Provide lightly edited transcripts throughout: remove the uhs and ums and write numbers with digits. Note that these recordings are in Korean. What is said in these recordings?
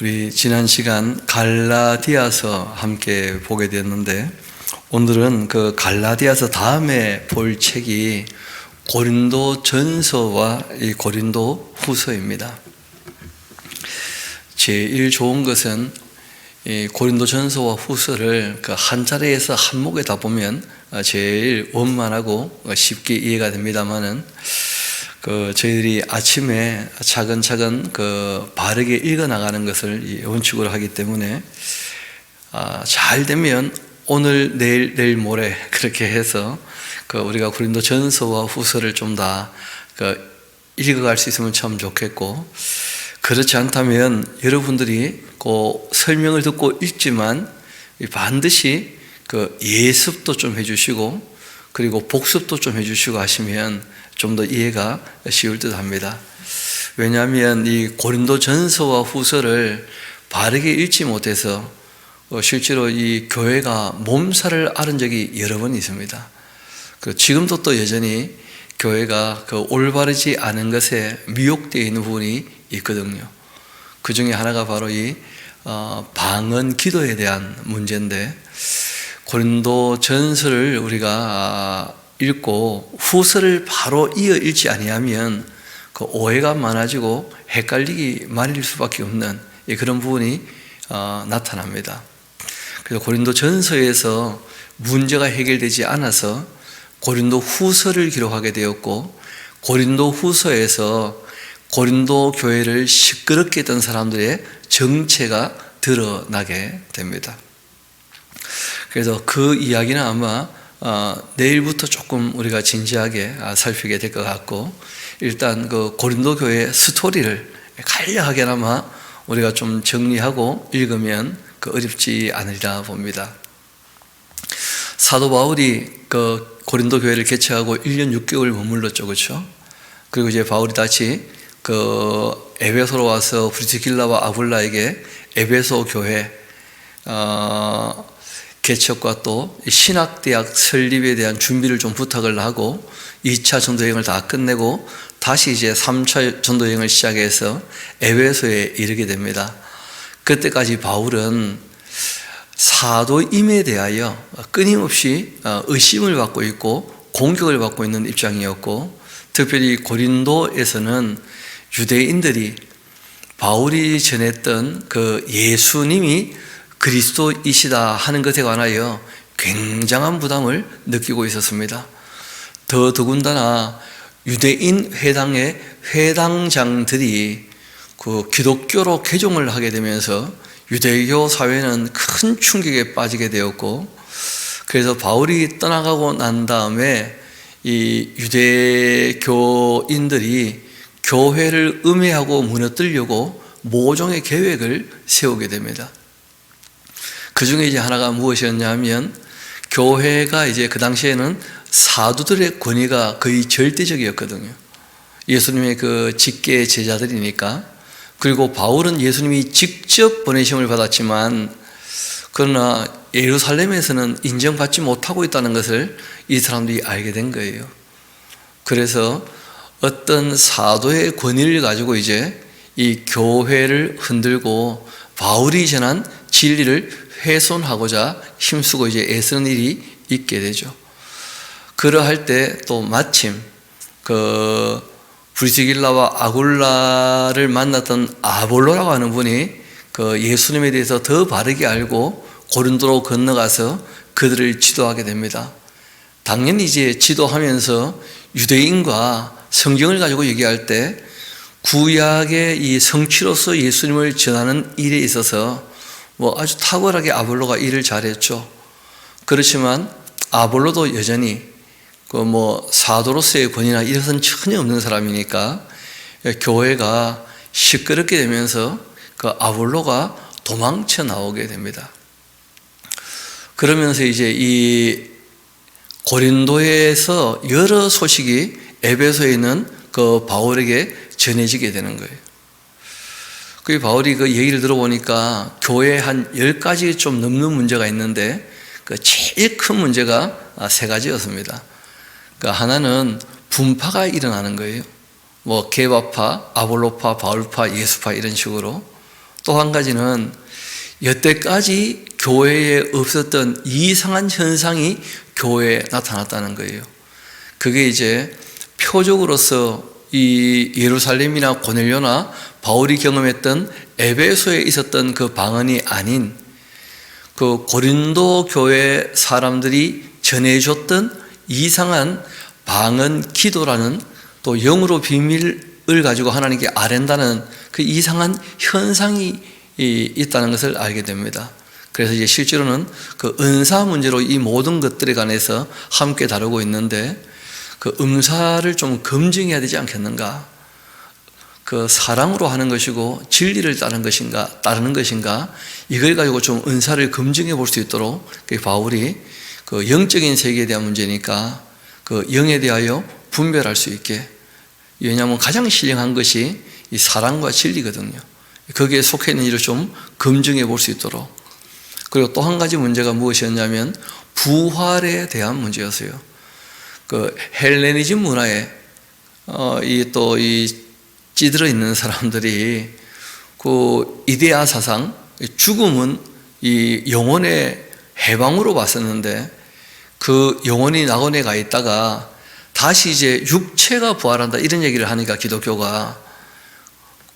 우리 지난 시간 갈라디아서 함께 보게 되었는데, 오늘은 그 갈라디아서 다음에 볼 책이 고린도 전서와 이 고린도 후서입니다. 제일 좋은 것은 이 고린도 전서와 후서를 그 한 자리에서 한 목에 다 보면 제일 원만하고 쉽게 이해가 됩니다만은, 저희들이 아침에 차근차근 바르게 읽어 나가는 것을 원칙으로 하기 때문에, 잘 되면 오늘, 내일 모레 그렇게 해서 우리가 고린도 전서와 후서를 좀 다 읽어갈 수 있으면 참 좋겠고, 그렇지 않다면 여러분들이 설명을 듣고 읽지만 반드시 예습도 좀 해주시고, 그리고 복습도 좀 해주시고 하시면 좀 더 이해가 쉬울 듯 합니다. 왜냐하면 이 고린도 전서와 후서를 바르게 읽지 못해서 실제로 이 교회가 몸살을 앓은 적이 여러 번 있습니다. 지금도 또 여전히 교회가 올바르지 않은 것에 미혹되어 있는 부분이 있거든요. 그 중에 하나가 바로 이 방언 기도에 대한 문제인데, 고린도 전서를 우리가 읽고 후서를 바로 이어 읽지 아니하면 오해가 많아지고 헷갈리기 마련일 수밖에 없는 그런 부분이 나타납니다. 그래서 고린도 전서에서 문제가 해결되지 않아서 고린도 후서를 기록하게 되었고, 고린도 후서에서 고린도 교회를 시끄럽게 했던 사람들의 정체가 드러나게 됩니다. 그래서 그 이야기는 아마 내일부터 조금 우리가 진지하게 살피게 될 것 같고, 일단 고린도 교회의 스토리를 간략하게나마 우리가 좀 정리하고 읽으면 어렵지 않으리라 봅니다. 사도 바울이 고린도 교회를 개최하고 1년 6개월 머물렀죠, 그렇죠? 그리고 이제 바울이 다시 에베소로 와서 브리스길라와 아굴라에게 에베소 교회 개척과 또 신학대학 설립에 대한 준비를 좀 부탁을 하고 2차 전도여행을 다 끝내고 다시 이제 3차 전도여행을 시작해서 에베소에 이르게 됩니다. 그때까지 바울은 사도임에 대하여 끊임없이 의심을 받고 있고 공격을 받고 있는 입장이었고, 특별히 고린도에서는 유대인들이 바울이 전했던 예수님이 그리스도이시다 하는 것에 관하여 굉장한 부담을 느끼고 있었습니다. 더군다나 유대인 회당의 회당장들이 기독교로 개종을 하게 되면서 유대교 사회는 큰 충격에 빠지게 되었고, 그래서 바울이 떠나가고 난 다음에 이 유대교인들이 교회를 음해하고 무너뜨리려고 모종의 계획을 세우게 됩니다. 그 중에 이제 하나가 무엇이었냐면, 교회가 이제 그 당시에는 사도들의 권위가 거의 절대적이었거든요. 예수님의 직계 제자들이니까. 그리고 바울은 예수님이 직접 보내심을 받았지만, 그러나 예루살렘에서는 인정받지 못하고 있다는 것을 이 사람들이 알게 된 거예요. 그래서 어떤 사도의 권위를 가지고 이제 이 교회를 흔들고 바울이 전한 진리를 훼손하고자 힘쓰고 이제 애쓰는 일이 있게 되죠. 그러할 때 또 마침 브리스길라와 아굴라를 만났던 아볼로라고 하는 분이 예수님에 대해서 더 바르게 알고 고린도로 건너가서 그들을 지도하게 됩니다. 당연히 이제 지도하면서 유대인과 성경을 가지고 얘기할 때 구약의 이 성취로서 예수님을 전하는 일에 있어서 아주 탁월하게 아볼로가 일을 잘했죠. 그렇지만 아볼로도 여전히 사도로서의 권위나 이런 것은 전혀 없는 사람이니까 교회가 시끄럽게 되면서 아볼로가 도망쳐 나오게 됩니다. 그러면서 이제 이 고린도에서 여러 소식이 에베소에 있는 바울에게 전해지게 되는 거예요. 바울이 얘기를 들어보니까 교회에 한 10가지 좀 넘는 문제가 있는데, 제일 큰 문제가 3가지였습니다. 하나는 분파가 일어나는 거예요. 케바파, 아볼로파, 바울파, 예수파 이런 식으로. 또 한 가지는 여태까지 교회에 없었던 이상한 현상이 교회에 나타났다는 거예요. 그게 이제 표적으로서 이 예루살렘이나 고넬료나 바울이 경험했던 에베소에 있었던 그 방언이 아닌 그 고린도 교회 사람들이 전해줬던 이상한 방언 기도라는 또 영으로 비밀을 가지고 하나님께 아랜다는 그 이상한 현상이 있다는 것을 알게 됩니다. 그래서 이제 실제로는 그 은사 문제로 이 모든 것들에 관해서 함께 다루고 있는데 그 은사를 좀 검증해야 되지 않겠는가? 그 사랑으로 하는 것이고 진리를 따르는 것인가? 이걸 가지고 좀 은사를 검증해 볼 수 있도록 바울이 그 영적인 세계에 대한 문제니까 그 영에 대하여 분별할 수 있게, 왜냐하면 가장 신령한 것이 이 사랑과 진리거든요. 거기에 속해 있는 일을 좀 검증해 볼 수 있도록. 그리고 또 한 가지 문제가 무엇이었냐면 부활에 대한 문제였어요. 그 헬레니즘 문화에 이 찌들어 있는 사람들이 그 이데아 사상, 죽음은 이 영혼의 해방으로 봤었는데 그 영혼이 낙원에 가 있다가 다시 이제 육체가 부활한다 이런 얘기를 하니까 기독교가,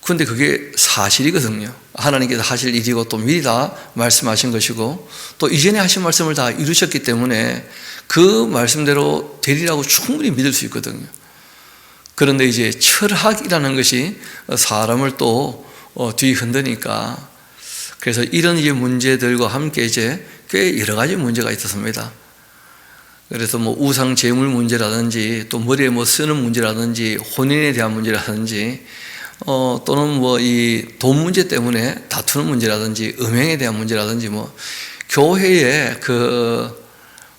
근데 그게 사실이거든요. 하나님께서 하실 일이고 또 미리 다 말씀하신 것이고 또 이전에 하신 말씀을 다 이루셨기 때문에 그 말씀대로 되리라고 충분히 믿을 수 있거든요. 그런데 이제 철학이라는 것이 사람을 또 뒤흔드니까, 그래서 이런 이제 문제들과 함께 이제 꽤 여러 가지 문제가 있었습니다. 그래서 뭐 우상 제물 문제라든지 또 머리에 뭐 쓰는 문제라든지 혼인에 대한 문제라든지 또는 뭐 이 돈 문제 때문에 다투는 문제라든지 음행에 대한 문제라든지 뭐 교회에 그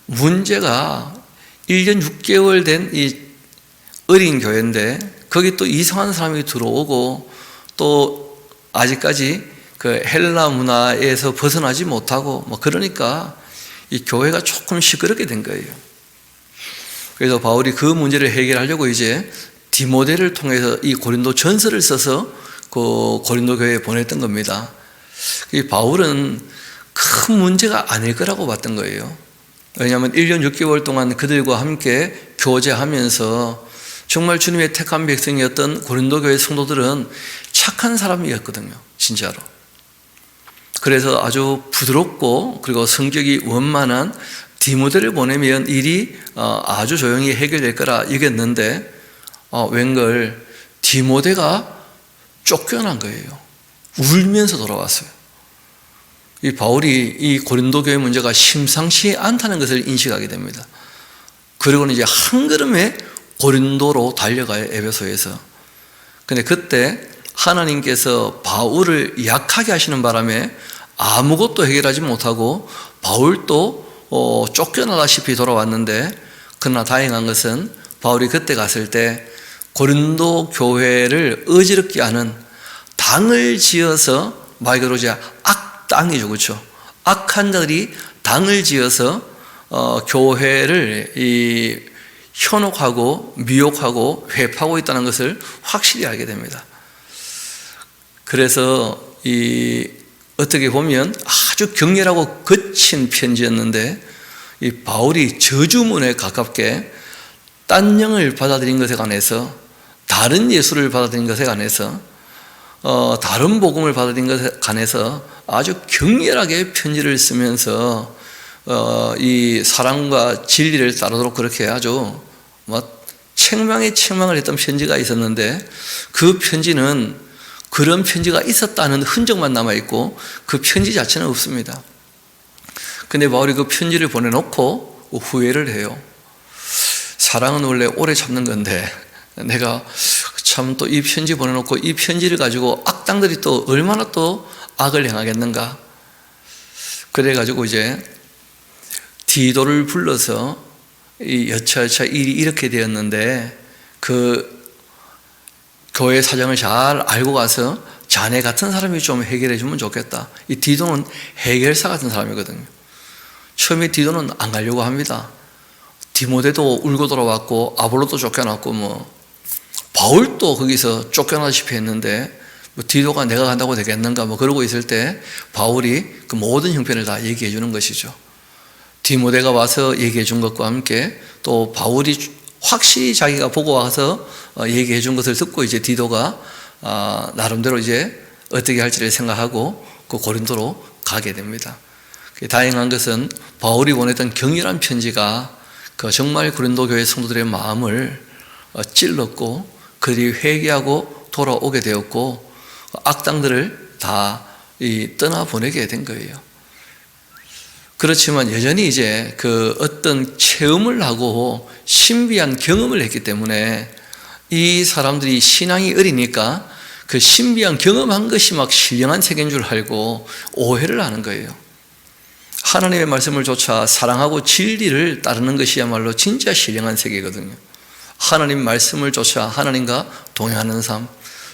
문제가 1년 6개월 된 이 어린 교회인데 거기 또 이상한 사람이 들어오고 또 아직까지 그 헬라 문화에서 벗어나지 못하고 뭐 그러니까 이 교회가 조금 시끄럽게 된 거예요. 그래서 바울이 그 문제를 해결하려고 이제 디모데를 통해서 이 고린도 전서를 써서 그 고린도 교회에 보냈던 겁니다. 이 바울은 큰 문제가 아닐 거라고 봤던 거예요. 왜냐하면 1년 6개월 동안 그들과 함께 교제하면서 정말 주님의 택한 백성이었던 고린도 교회 성도들은 착한 사람이었거든요. 진짜로. 그래서 아주 부드럽고 그리고 성격이 원만한 디모데를 보내면 일이 아주 조용히 해결될 거라 여겼는데 웬걸 디모데가 쫓겨난 거예요. 울면서 돌아왔어요. 이 바울이 이 고린도 교회 문제가 심상치 않다는 것을 인식하게 됩니다. 그리고는 이제 한 걸음에 고린도로 달려가요. 에베소에서. 근데 그때 하나님께서 바울을 약하게 하시는 바람에 아무것도 해결하지 못하고 바울도 쫓겨나다시피 돌아왔는데, 그러나 다행한 것은 바울이 그때 갔을 때 고린도 교회를 어지럽게 하는 당을 지어서, 말 그대로 이제 악당이죠, 그렇죠? 악한 자들이 당을 지어서 교회를 현혹하고 미혹하고 회파하고 있다는 것을 확실히 알게 됩니다. 그래서 어떻게 보면 아주 격렬하고 거친 편지였는데 이 바울이 저주문에 가깝게 딴 영을 받아들인 것에 관해서, 다른 예수를 받아들인 것에 관해서, 다른 복음을 받아들인 것에 관해서 아주 격렬하게 편지를 쓰면서 이 사랑과 진리를 따르도록 그렇게 아주 책망에 책망을 했던 편지가 있었는데, 그 편지는 그런 편지가 있었다는 흔적만 남아있고 그 편지 자체는 없습니다. 근데 바울이 그 편지를 보내놓고 후회를 해요. 사랑은 원래 오래 참는 건데 내가 참 또 이 편지 보내놓고 이 편지를 가지고 악당들이 또 얼마나 또 악을 행하겠는가. 그래가지고 이제 디도를 불러서 여차여차 일이 이렇게 되었는데 그 교회 사정을 잘 알고 가서 자네 같은 사람이 좀 해결해 주면 좋겠다. 이 디도는 해결사 같은 사람이거든요. 처음에 디도는 안 가려고 합니다. 디모데도 울고 돌아왔고 아볼로도 쫓겨났고 뭐 바울도 거기서 쫓겨나다시피 했는데 뭐 디도가 내가 간다고 되겠는가 뭐 그러고 있을 때 바울이 그 모든 형편을 다 얘기해 주는 것이죠. 디모데가 와서 얘기해 준 것과 함께 또 바울이 확실히 자기가 보고 와서 얘기해 준 것을 듣고 이제 디도가 나름대로 이제 어떻게 할지를 생각하고 그 고린도로 가게 됩니다. 다행한 것은 바울이 보냈던 격렬한 편지가 그 정말 고린도 교회 성도들의 마음을 찔렀고 그들이 회개하고 돌아오게 되었고 악당들을 다 떠나보내게 된 거예요. 그렇지만 여전히 이제 그 어떤 체험을 하고 신비한 경험을 했기 때문에 이 사람들이 신앙이 어리니까 그 신비한 경험한 것이 막 신령한 세계인 줄 알고 오해를 하는 거예요. 하나님의 말씀을 쫓아 사랑하고 진리를 따르는 것이야말로 진짜 신령한 세계거든요. 하나님 말씀을 쫓아 하나님과 동행하는 삶,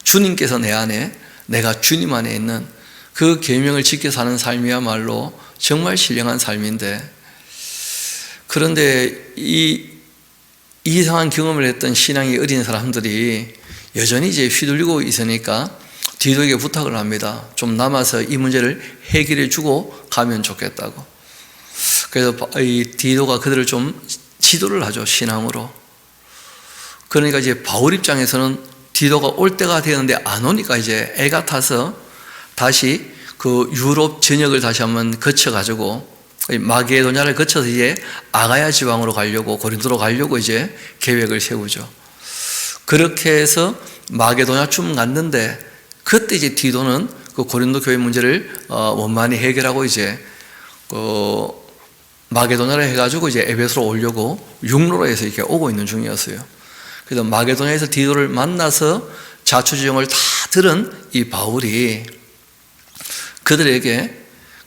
주님께서 내 안에, 내가 주님 안에 있는 그 계명을 지켜 사는 삶이야말로 정말 신령한 삶인데, 그런데 이 이상한 경험을 했던 신앙이 어린 사람들이 여전히 이제 휘둘리고 있으니까 디도에게 부탁을 합니다. 좀 남아서 이 문제를 해결해 주고 가면 좋겠다고. 그래서 이 디도가 그들을 좀 지도를 하죠, 신앙으로. 그러니까 이제 바울 입장에서는 디도가 올 때가 되었는데 안 오니까 이제 애가 타서 다시 그 유럽 전역을 다시 한번 거쳐가지고 마게도냐를 거쳐서 이제 아가야 지방으로 가려고, 고린도로 가려고 이제 계획을 세우죠. 그렇게 해서 마게도냐쯤 갔는데 그때 이제 디도는 그 고린도 교회 문제를 원만히 해결하고 이제 그 마게도냐를 해가지고 이제 에베소로 오려고 육로로 해서 이렇게 오고 있는 중이었어요. 그래서 마게도냐에서 디도를 만나서 자초지종을 다 들은 이 바울이 그들에게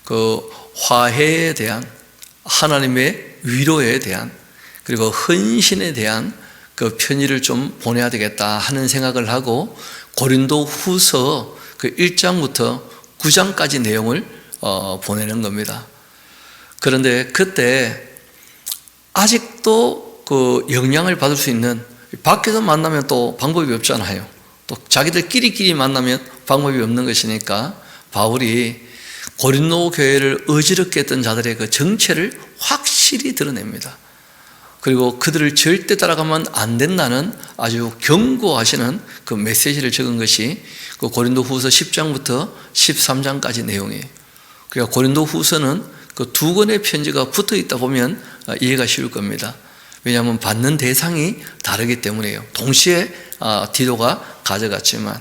그 화해에 대한, 하나님의 위로에 대한, 그리고 헌신에 대한 그 편지를 좀 보내야 되겠다 하는 생각을 하고 고린도 후서 그 1장부터 9장까지 내용을 보내는 겁니다. 그런데 그때 아직도 그 영향을 받을 수 있는, 밖에서 만나면 또 방법이 없잖아요. 또 자기들끼리 만나면 방법이 없는 것이니까 바울이 고린도 교회를 어지럽게 했던 자들의 그 정체를 확실히 드러냅니다. 그리고 그들을 절대 따라가면 안 된다는 아주 경고하시는 그 메시지를 적은 것이 그 고린도 후서 10장부터 13장까지 내용이에요. 그러니까 고린도 후서는 그 두 권의 편지가 붙어 있다 보면 이해가 쉬울 겁니다. 왜냐하면 받는 대상이 다르기 때문이에요. 동시에 디도가 가져갔지만,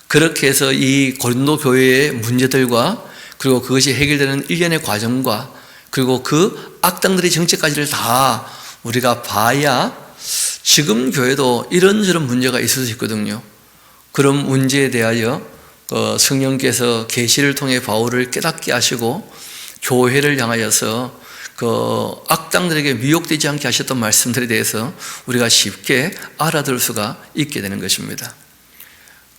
그렇게 해서 이 고린도 교회의 문제들과 그리고 그것이 해결되는 일련의 과정과 그리고 그 악당들의 정체까지를 다 우리가 봐야 지금 교회도 이런저런 문제가 있을 수 있거든요. 그런 문제에 대하여 성령께서 계시를 통해 바울을 깨닫게 하시고 교회를 향하여서 그 악당들에게 미혹되지 않게 하셨던 말씀들에 대해서 우리가 쉽게 알아들을 수가 있게 되는 것입니다.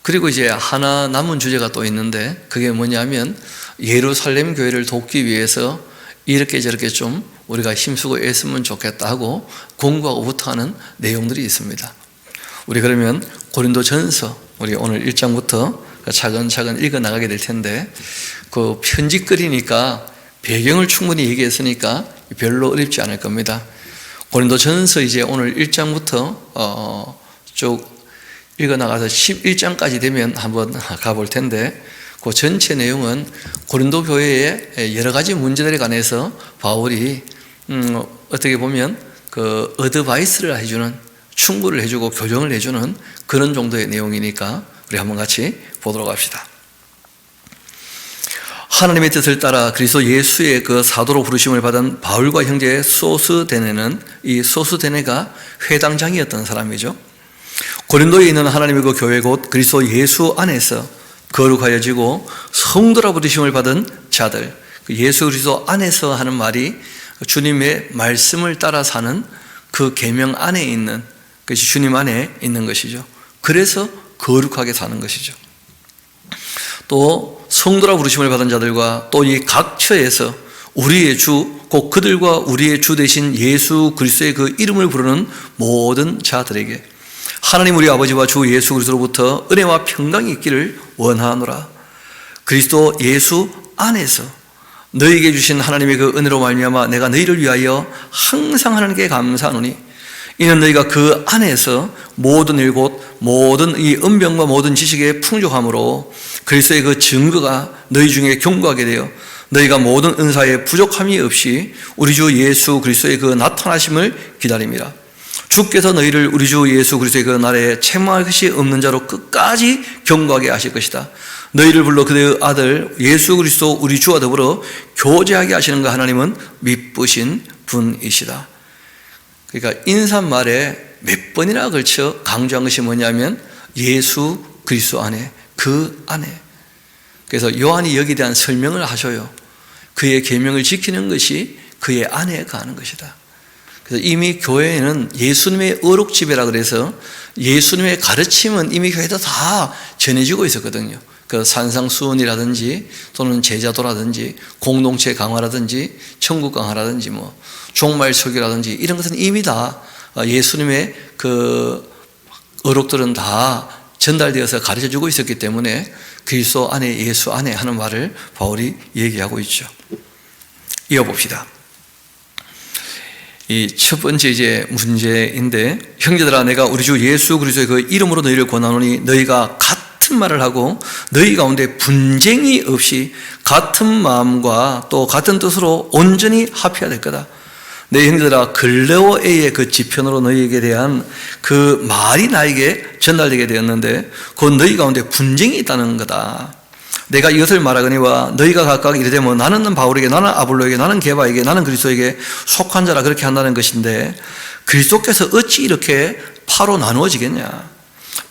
그리고 이제 하나 남은 주제가 또 있는데, 그게 뭐냐면 예루살렘 교회를 돕기 위해서 이렇게 저렇게 좀 우리가 힘쓰고 애쓰면 좋겠다 하고 공부하고 부탁하는 내용들이 있습니다. 우리 그러면 고린도전서, 우리 오늘 1장부터 차근차근 읽어 나가게 될 텐데, 그 편지 끓이니까 배경을 충분히 얘기했으니까 별로 어렵지 않을 겁니다. 고린도전서 이제 오늘 1장부터 쭉 읽어 나가서 11장까지 되면 한번 가볼 텐데, 그 전체 내용은 고린도 교회의 여러 가지 문제들에 관해서 바울이 어떻게 보면 그 어드바이스를 해주는, 충고를 해주고 교정을 해주는 그런 정도의 내용이니까 우리 한번 같이 보도록 합시다. 하나님의 뜻을 따라 그리스도 예수의 그 사도로 부르심을 받은 바울과 형제 소스데네는, 이 소스데네가 회당장이었던 사람이죠. 고린도에 있는 하나님의 그 교회 곧 그리스도 예수 안에서 거룩하여지고 성도라 부르심을 받은 자들, 그 예수 그리스도 안에서 하는 말이 주님의 말씀을 따라 사는 그 계명 안에 있는 것이 주님 안에 있는 것이죠. 그래서 거룩하게 사는 것이죠. 또 성도라 부르심을 받은 자들과 또 이 각처에서 우리의 주, 곧 그들과 우리의 주 되신 예수 그리스도의 그 이름을 부르는 모든 자들에게 하나님 우리 아버지와 주 예수 그리스도로부터 은혜와 평강이 있기를 원하노라. 그리스도 예수 안에서 너희에게 주신 하나님의 그 은혜로 말미암아 내가 너희를 위하여 항상 하나님께 감사하노니 이는 너희가 그 안에서 모든 일 곧 모든 이 은병과 모든 지식의 풍족함으로 그리스도의 그 증거가 너희 중에 견고하게 되어 너희가 모든 은사에 부족함이 없이 우리 주 예수 그리스도의 그 나타나심을 기다림이라. 주께서 너희를 우리 주 예수 그리스도의 그 날에 책망할 것이 없는 자로 끝까지 견고하게 하실 것이다. 너희를 불러 그의 아들 예수 그리스도 우리 주와 더불어 교제하게 하시는 그 하나님은 미쁘신 분이시다. 그러니까 인사말에 몇 번이나 걸쳐 강조한 것이 뭐냐면 예수 그리스도 안에, 그 안에. 그래서 요한이 여기에 대한 설명을 하셔요. 그의 계명을 지키는 것이 그의 안에 가는 것이다. 그래서 이미 교회에는 예수님의 어록지배라 그래서 예수님의 가르침은 이미 교회에도 다 전해지고 있었거든요. 그 산상수훈이라든지 또는 제자도라든지 공동체 강화라든지 천국 강화라든지 뭐 종말 설교라든지 이런 것은 이미 다 예수님의 그 어록들은 다 전달되어서 가르쳐주고 있었기 때문에 그리스도 안에 예수 안에 하는 말을 바울이 얘기하고 있죠. 이어봅시다. 이 첫 번째 이제 문제인데, 형제들아 내가 우리 주 예수 그리스도의 그 이름으로 너희를 권하노니 너희가 같은 말을 하고 너희 가운데 분쟁이 없이 같은 마음과 또 같은 뜻으로 온전히 합해야 될 거다. 내 형제들아 글레오에의 그 지편으로 너희에게 대한 그 말이 나에게 전달되게 되었는데 곧 너희 가운데 분쟁이 있다는 거다. 내가 이것을 말하거니와 너희가 각각 이르되 뭐 나는 바울에게, 나는 아볼로에게, 나는 게바에게, 나는 그리스도에게 속한 자라 그렇게 한다는 것인데 그리스도께서 어찌 이렇게 파로 나누어지겠냐?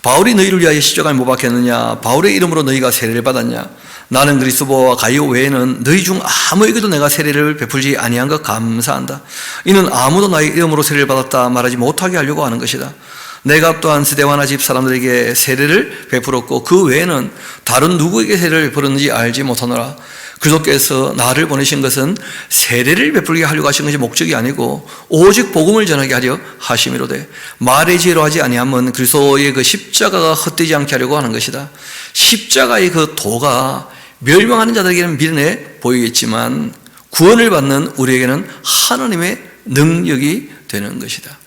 바울이 너희를 위하여 십자가에 못 박혔느냐? 바울의 이름으로 너희가 세례를 받았냐? 나는 그리스도와 가이오 외에는 너희 중 아무에게도 내가 세례를 베풀지 아니한 것 감사한다. 이는 아무도 나의 이름으로 세례를 받았다 말하지 못하게 하려고 하는 것이다. 내가 또한 스데와나 집 사람들에게 세례를 베풀었고 그 외에는 다른 누구에게 세례를 베풀었는지 알지 못하노라. 그리스도께서 나를 보내신 것은 세례를 베풀게 하려고 하신 것이 목적이 아니고 오직 복음을 전하게 하려 하심이로되 말의 지혜로 하지 아니하면 그리스도의 그 십자가가 헛되지 않게 하려고 하는 것이다. 십자가의 그 도가 멸망하는 자들에게는 미련해 보이겠지만 구원을 받는 우리에게는 하나님의 능력이 되는 것이다.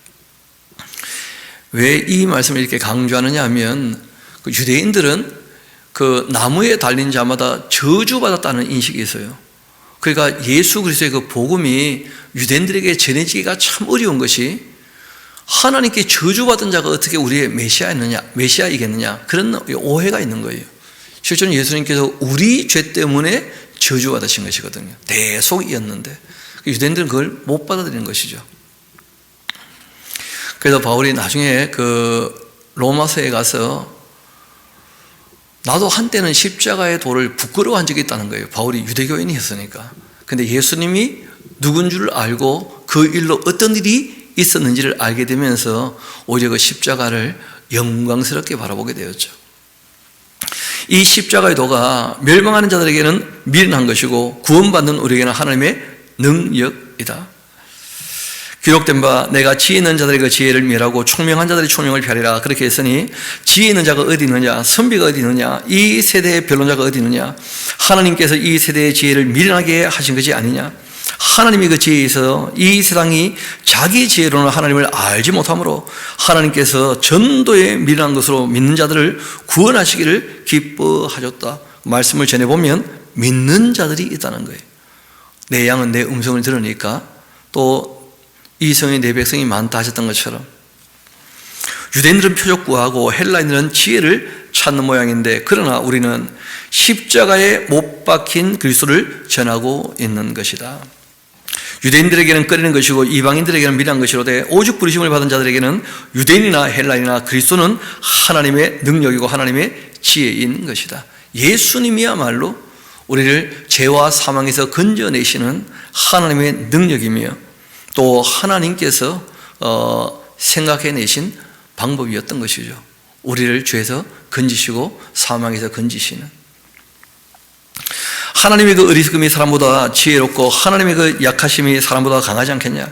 왜 이 말씀을 이렇게 강조하느냐 하면 그 유대인들은 그 나무에 달린 자마다 저주받았다는 인식이 있어요. 그러니까 예수 그리스도의 그 복음이 유대인들에게 전해지기가 참 어려운 것이 하나님께 저주받은 자가 어떻게 우리의 메시아이겠느냐 그런 오해가 있는 거예요. 실제로 예수님께서 우리 죄 때문에 저주받으신 것이거든요. 대속이었는데 유대인들은 그걸 못 받아들이는 것이죠. 그래서 바울이 나중에 그 로마서에 가서 나도 한때는 십자가의 도를 부끄러워한 적이 있다는 거예요. 바울이 유대교인이었으니까. 근데 예수님이 누군 줄 알고 그 일로 어떤 일이 있었는지를 알게 되면서 오히려 그 십자가를 영광스럽게 바라보게 되었죠. 이 십자가의 도가 멸망하는 자들에게는 미련한 것이고 구원받는 우리에게는 하나님의 능력이다. 기록된 바 내가 지혜 있는 자들의 그 지혜를 멸하고 총명한 자들의 총명을 펴리라 그렇게 했으니 지혜 있는 자가 어디 있느냐? 선비가 어디 있느냐? 이 세대의 변론자가 어디 있느냐? 하나님께서 이 세대의 지혜를 미련하게 하신 것이 아니냐? 하나님이 그 지혜에 있어 이 세상이 자기 지혜로는 하나님을 알지 못하므로 하나님께서 전도에 미련한 것으로 믿는 자들을 구원하시기를 기뻐하셨다. 말씀을 전해보면 믿는 자들이 있다는 거예요. 내 양은 내 음성을 들으니까 또 이 성이 내 백성이 많다 하셨던 것처럼 유대인들은 표적 구하고 헬라인들은 지혜를 찾는 모양인데 그러나 우리는 십자가에 못 박힌 그리스도를 전하고 있는 것이다. 유대인들에게는 꺼리는 것이고 이방인들에게는 미련한 것이로되 오직 부르심을 받은 자들에게는 유대인이나 헬라인이나 그리스도는 하나님의 능력이고 하나님의 지혜인 것이다. 예수님이야말로 우리를 죄와 사망에서 건져내시는 하나님의 능력이며 또 하나님께서 생각해내신 방법이었던 것이죠. 우리를 죄에서 건지시고 사망에서 건지시는 하나님의 그 어리석음이 사람보다 지혜롭고 하나님의 그 약하심이 사람보다 강하지 않겠냐?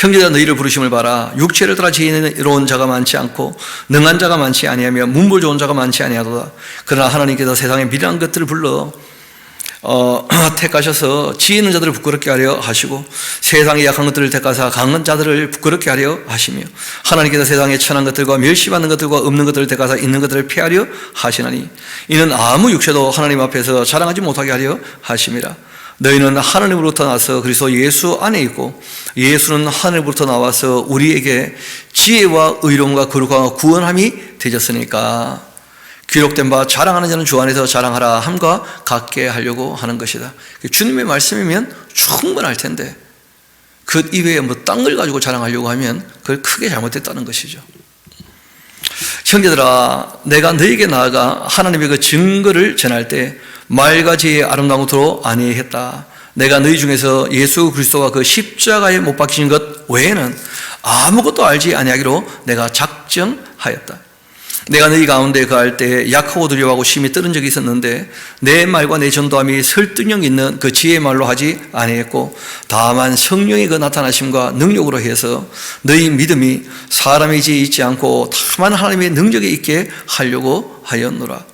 형제들아 너희를 부르심을 봐라. 육체를 따라 지혜로운 자가 많지 않고 능한 자가 많지 아니하며 문벌 좋은 자가 많지 아니하도다. 그러나 하나님께서 세상에 미련한 것들을 불러 택하셔서 지혜 있는 자들을 부끄럽게 하려 하시고 세상에 약한 것들을 택하사 강한 자들을 부끄럽게 하려 하시며 하나님께서 세상에 천한 것들과 멸시받는 것들과 없는 것들을 택하사 있는 것들을 피하려 하시나니 이는 아무 육체도 하나님 앞에서 자랑하지 못하게 하려 하심이라. 너희는 하나님으로부터 나서 그리스도 예수 안에 있고 예수는 하늘로부터 나와서 우리에게 지혜와 의로움과 거룩함과 구원함이 되셨으니까 기록된 바 자랑하는 자는 주 안에서 자랑하라 함과 같게 하려고 하는 것이다. 주님의 말씀이면 충분할 텐데 그 이외에 뭐 딴 걸 가지고 자랑하려고 하면 그걸 크게 잘못됐다는 것이죠. 형제들아 내가 너희에게 나아가 하나님의 그 증거를 전할 때 말과 지혜의 아름다운 것으로 아니했다. 내가 너희 중에서 예수 그리스도가 그 십자가에 못 박히신 것 외에는 아무것도 알지 아니하기로 내가 작정하였다. 내가 너희 가운데 거할 때 약하고 두려워하고 심히 떨은 적이 있었는데 내 말과 내 전도함이 설득력 있는 그 지혜의 말로 하지 아니했고 다만 성령의 그 나타나심과 능력으로 해서 너희 믿음이 사람의 지혜에 있지 않고 다만 하나님의 능력에 있게 하려고 하였노라.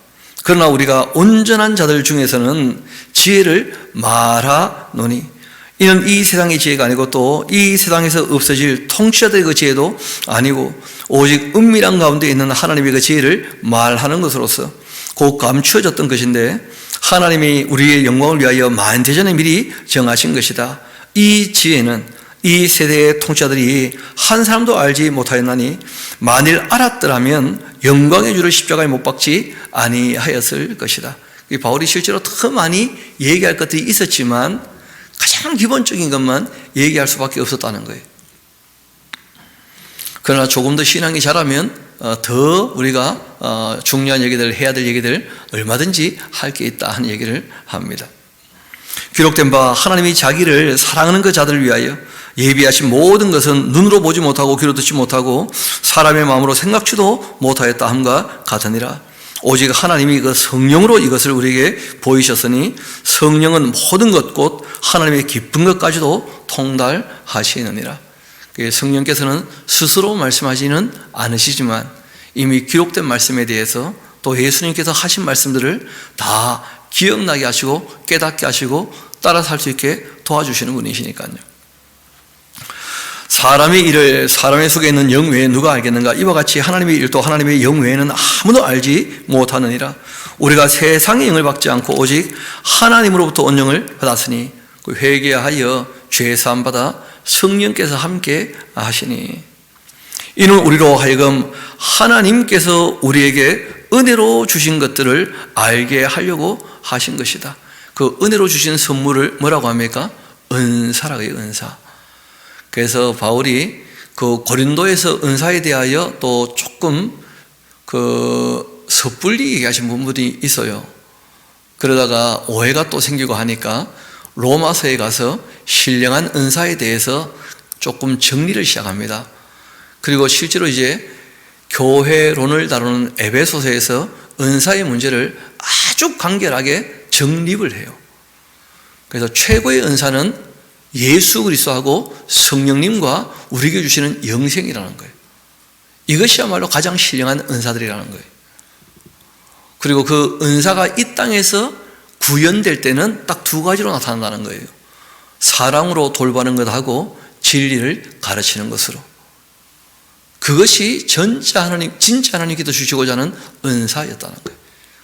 그러나 우리가 온전한 자들 중에서는 지혜를 말하노니 이는 이 세상의 지혜가 아니고 또 이 세상에서 없어질 통치자들의 그 지혜도 아니고 오직 은밀한 가운데 있는 하나님의 그 지혜를 말하는 것으로서 곧 감추어졌던 것인데 하나님이 우리의 영광을 위하여 만대전에 미리 정하신 것이다. 이 지혜는 이 세대의 통치자들이 한 사람도 알지 못하였나니 만일 알았더라면 영광의 주를 십자가에 못 박지 아니하였을 것이다. 바울이 실제로 더 많이 얘기할 것들이 있었지만 가장 기본적인 것만 얘기할 수밖에 없었다는 거예요. 그러나 조금 더 신앙이 자라면 더 우리가 중요한 얘기들, 해야 될 얘기들 얼마든지 할 게 있다 하는 얘기를 합니다. 기록된 바 하나님이 자기를 사랑하는 그 자들을 위하여 예비하신 모든 것은 눈으로 보지 못하고 귀로 듣지 못하고 사람의 마음으로 생각지도 못하였다 함과 같으니라. 오직 하나님이 그 성령으로 이것을 우리에게 보이셨으니 성령은 모든 것 곧 하나님의 깊은 것까지도 통달하시느니라. 성령께서는 스스로 말씀하지는 않으시지만 이미 기록된 말씀에 대해서 또 예수님께서 하신 말씀들을 다 기억나게 하시고 깨닫게 하시고 따라 살 수 있게 도와주시는 분이시니까요. 사람의 일을 사람의 속에 있는 영 외에 누가 알겠는가? 이와 같이 하나님의 일도 하나님의 영 외에는 아무도 알지 못하느니라. 우리가 세상의 영을 받지 않고 오직 하나님으로부터 온 영을 받았으니 회개하여 죄사함 받아 성령께서 함께 하시니 이는 우리로 하여금 하나님께서 우리에게 은혜로 주신 것들을 알게 하려고 하신 것이다. 그 은혜로 주신 선물을 뭐라고 합니까? 은사라고 해요. 은사. 그래서 바울이 그 고린도에서 은사에 대하여 또 조금 섣불리 얘기하신 부분들이 있어요. 그러다가 오해가 또 생기고 하니까 로마서에 가서 신령한 은사에 대해서 조금 정리를 시작합니다. 그리고 실제로 이제 교회론을 다루는 에베소서에서 은사의 문제를 아주 간결하게 정립을 해요. 그래서 최고의 은사는 예수 그리스도하고 성령님과 우리에게 주시는 영생이라는 거예요. 이것이야말로 가장 신령한 은사들이라는 거예요. 그리고 그 은사가 이 땅에서 구현될 때는 딱 두 가지로 나타난다는 거예요. 사랑으로 돌보는 것하고 진리를 가르치는 것으로. 그것이 진짜 하나님께서 주시고자 하는 은사였다는 거예요.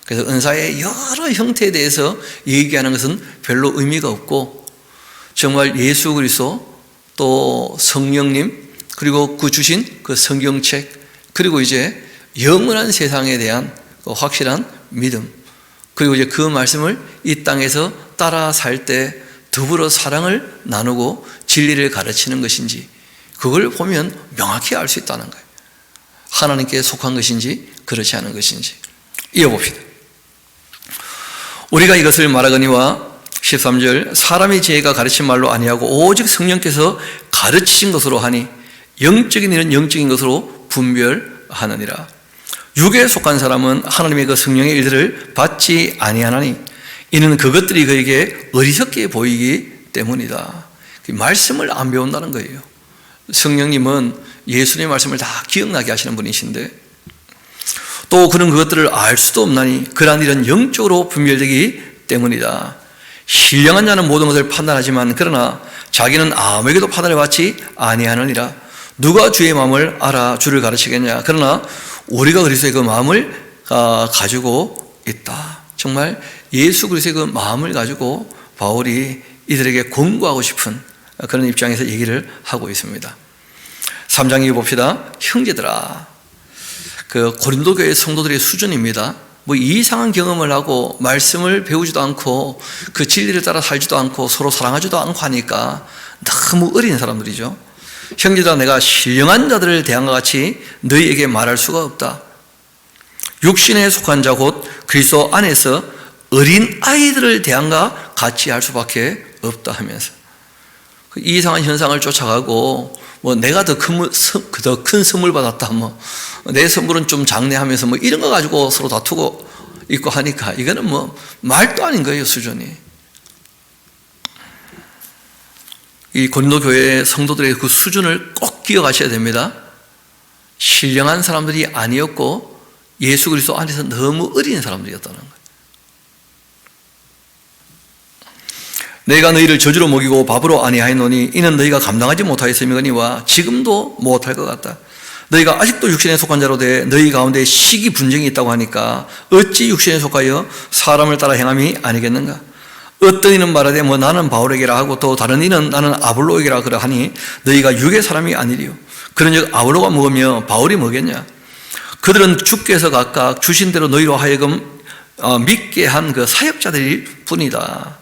그래서 은사의 여러 형태에 대해서 얘기하는 것은 별로 의미가 없고 정말 예수 그리스도 또 성령님 그리고 그 주신 그 성경책 그리고 이제 영원한 세상에 대한 그 확실한 믿음 그리고 이제 그 말씀을 이 땅에서 따라 살 때 더불어 사랑을 나누고 진리를 가르치는 것인지 그걸 보면 명확히 알 수 있다는 거예요. 하나님께 속한 것인지 그렇지 않은 것인지 이어봅시다. 우리가 이것을 말하거니와 13절 사람의 지혜가 가르친 말로 아니하고 오직 성령께서 가르치신 것으로 하니 영적인 일은 영적인 것으로 분별하느니라. 육에 속한 사람은 하나님의 그 성령의 일들을 받지 아니하나니 이는 그것들이 그에게 어리석게 보이기 때문이다. 말씀을 안 배운다는 거예요. 성령님은 예수님의 말씀을 다 기억나게 하시는 분이신데 또 그는 그것들을 알 수도 없나니 그러한 일은 영적으로 분별되기 때문이다. 신령한 자는 모든 것을 판단하지만 그러나 자기는 아무에게도 판단을 받지 아니하느니라. 누가 주의 마음을 알아 주를 가르치겠냐. 그러나 우리가 그리스도의 그 마음을 가지고 있다. 정말 예수 그리스도의 그 마음을 가지고 바울이 이들에게 권고하고 싶은 그런 입장에서 얘기를 하고 있습니다. 3장에 봅시다. 형제들아, 그 고린도 교회 성도들의 수준입니다. 뭐 이상한 경험을 하고 말씀을 배우지도 않고 그 진리를 따라 살지도 않고 서로 사랑하지도 않고 하니까 너무 어린 사람들이죠. 형제들아, 내가 신령한 자들을 대한 것 같이 너희에게 말할 수가 없다. 육신에 속한 자 곧 그리스도 안에서 어린 아이들을 대한 것 같이 할 수밖에 없다 하면서 그 이상한 현상을 쫓아가고 뭐 내가 더 큰 선물 받았다, 뭐 내 선물은 좀 작네 하면서 뭐 이런 거 가지고 서로 다투고 있고 하니까 이거는 뭐 말도 아닌 거예요, 수준이. 이 고린도 교회 성도들의 그 수준을 꼭 기억하셔야 됩니다. 신령한 사람들이 아니었고 예수 그리스도 안에서 너무 어린 사람들이었다는 거예요. 내가 너희를 저주로 먹이고 밥으로 아니하였노니 이는 너희가 감당하지 못하였음이거니와 지금도 못할 것 같다. 너희가 아직도 육신에 속한 자로 돼 너희 가운데 시기 분쟁이 있다고 하니까 어찌 육신에 속하여 사람을 따라 행함이 아니겠는가. 어떤 이는 말하되 뭐 나는 바울에게라 하고 또 다른 이는 나는 아볼로에게라 그러 하니 너희가 육의 사람이 아니리요. 그런즉 아볼로가 먹으며 바울이 뭐겠냐. 그들은 주께서 각각 주신 대로 너희로 하여금 믿게 한 그 사역자들일 뿐이다.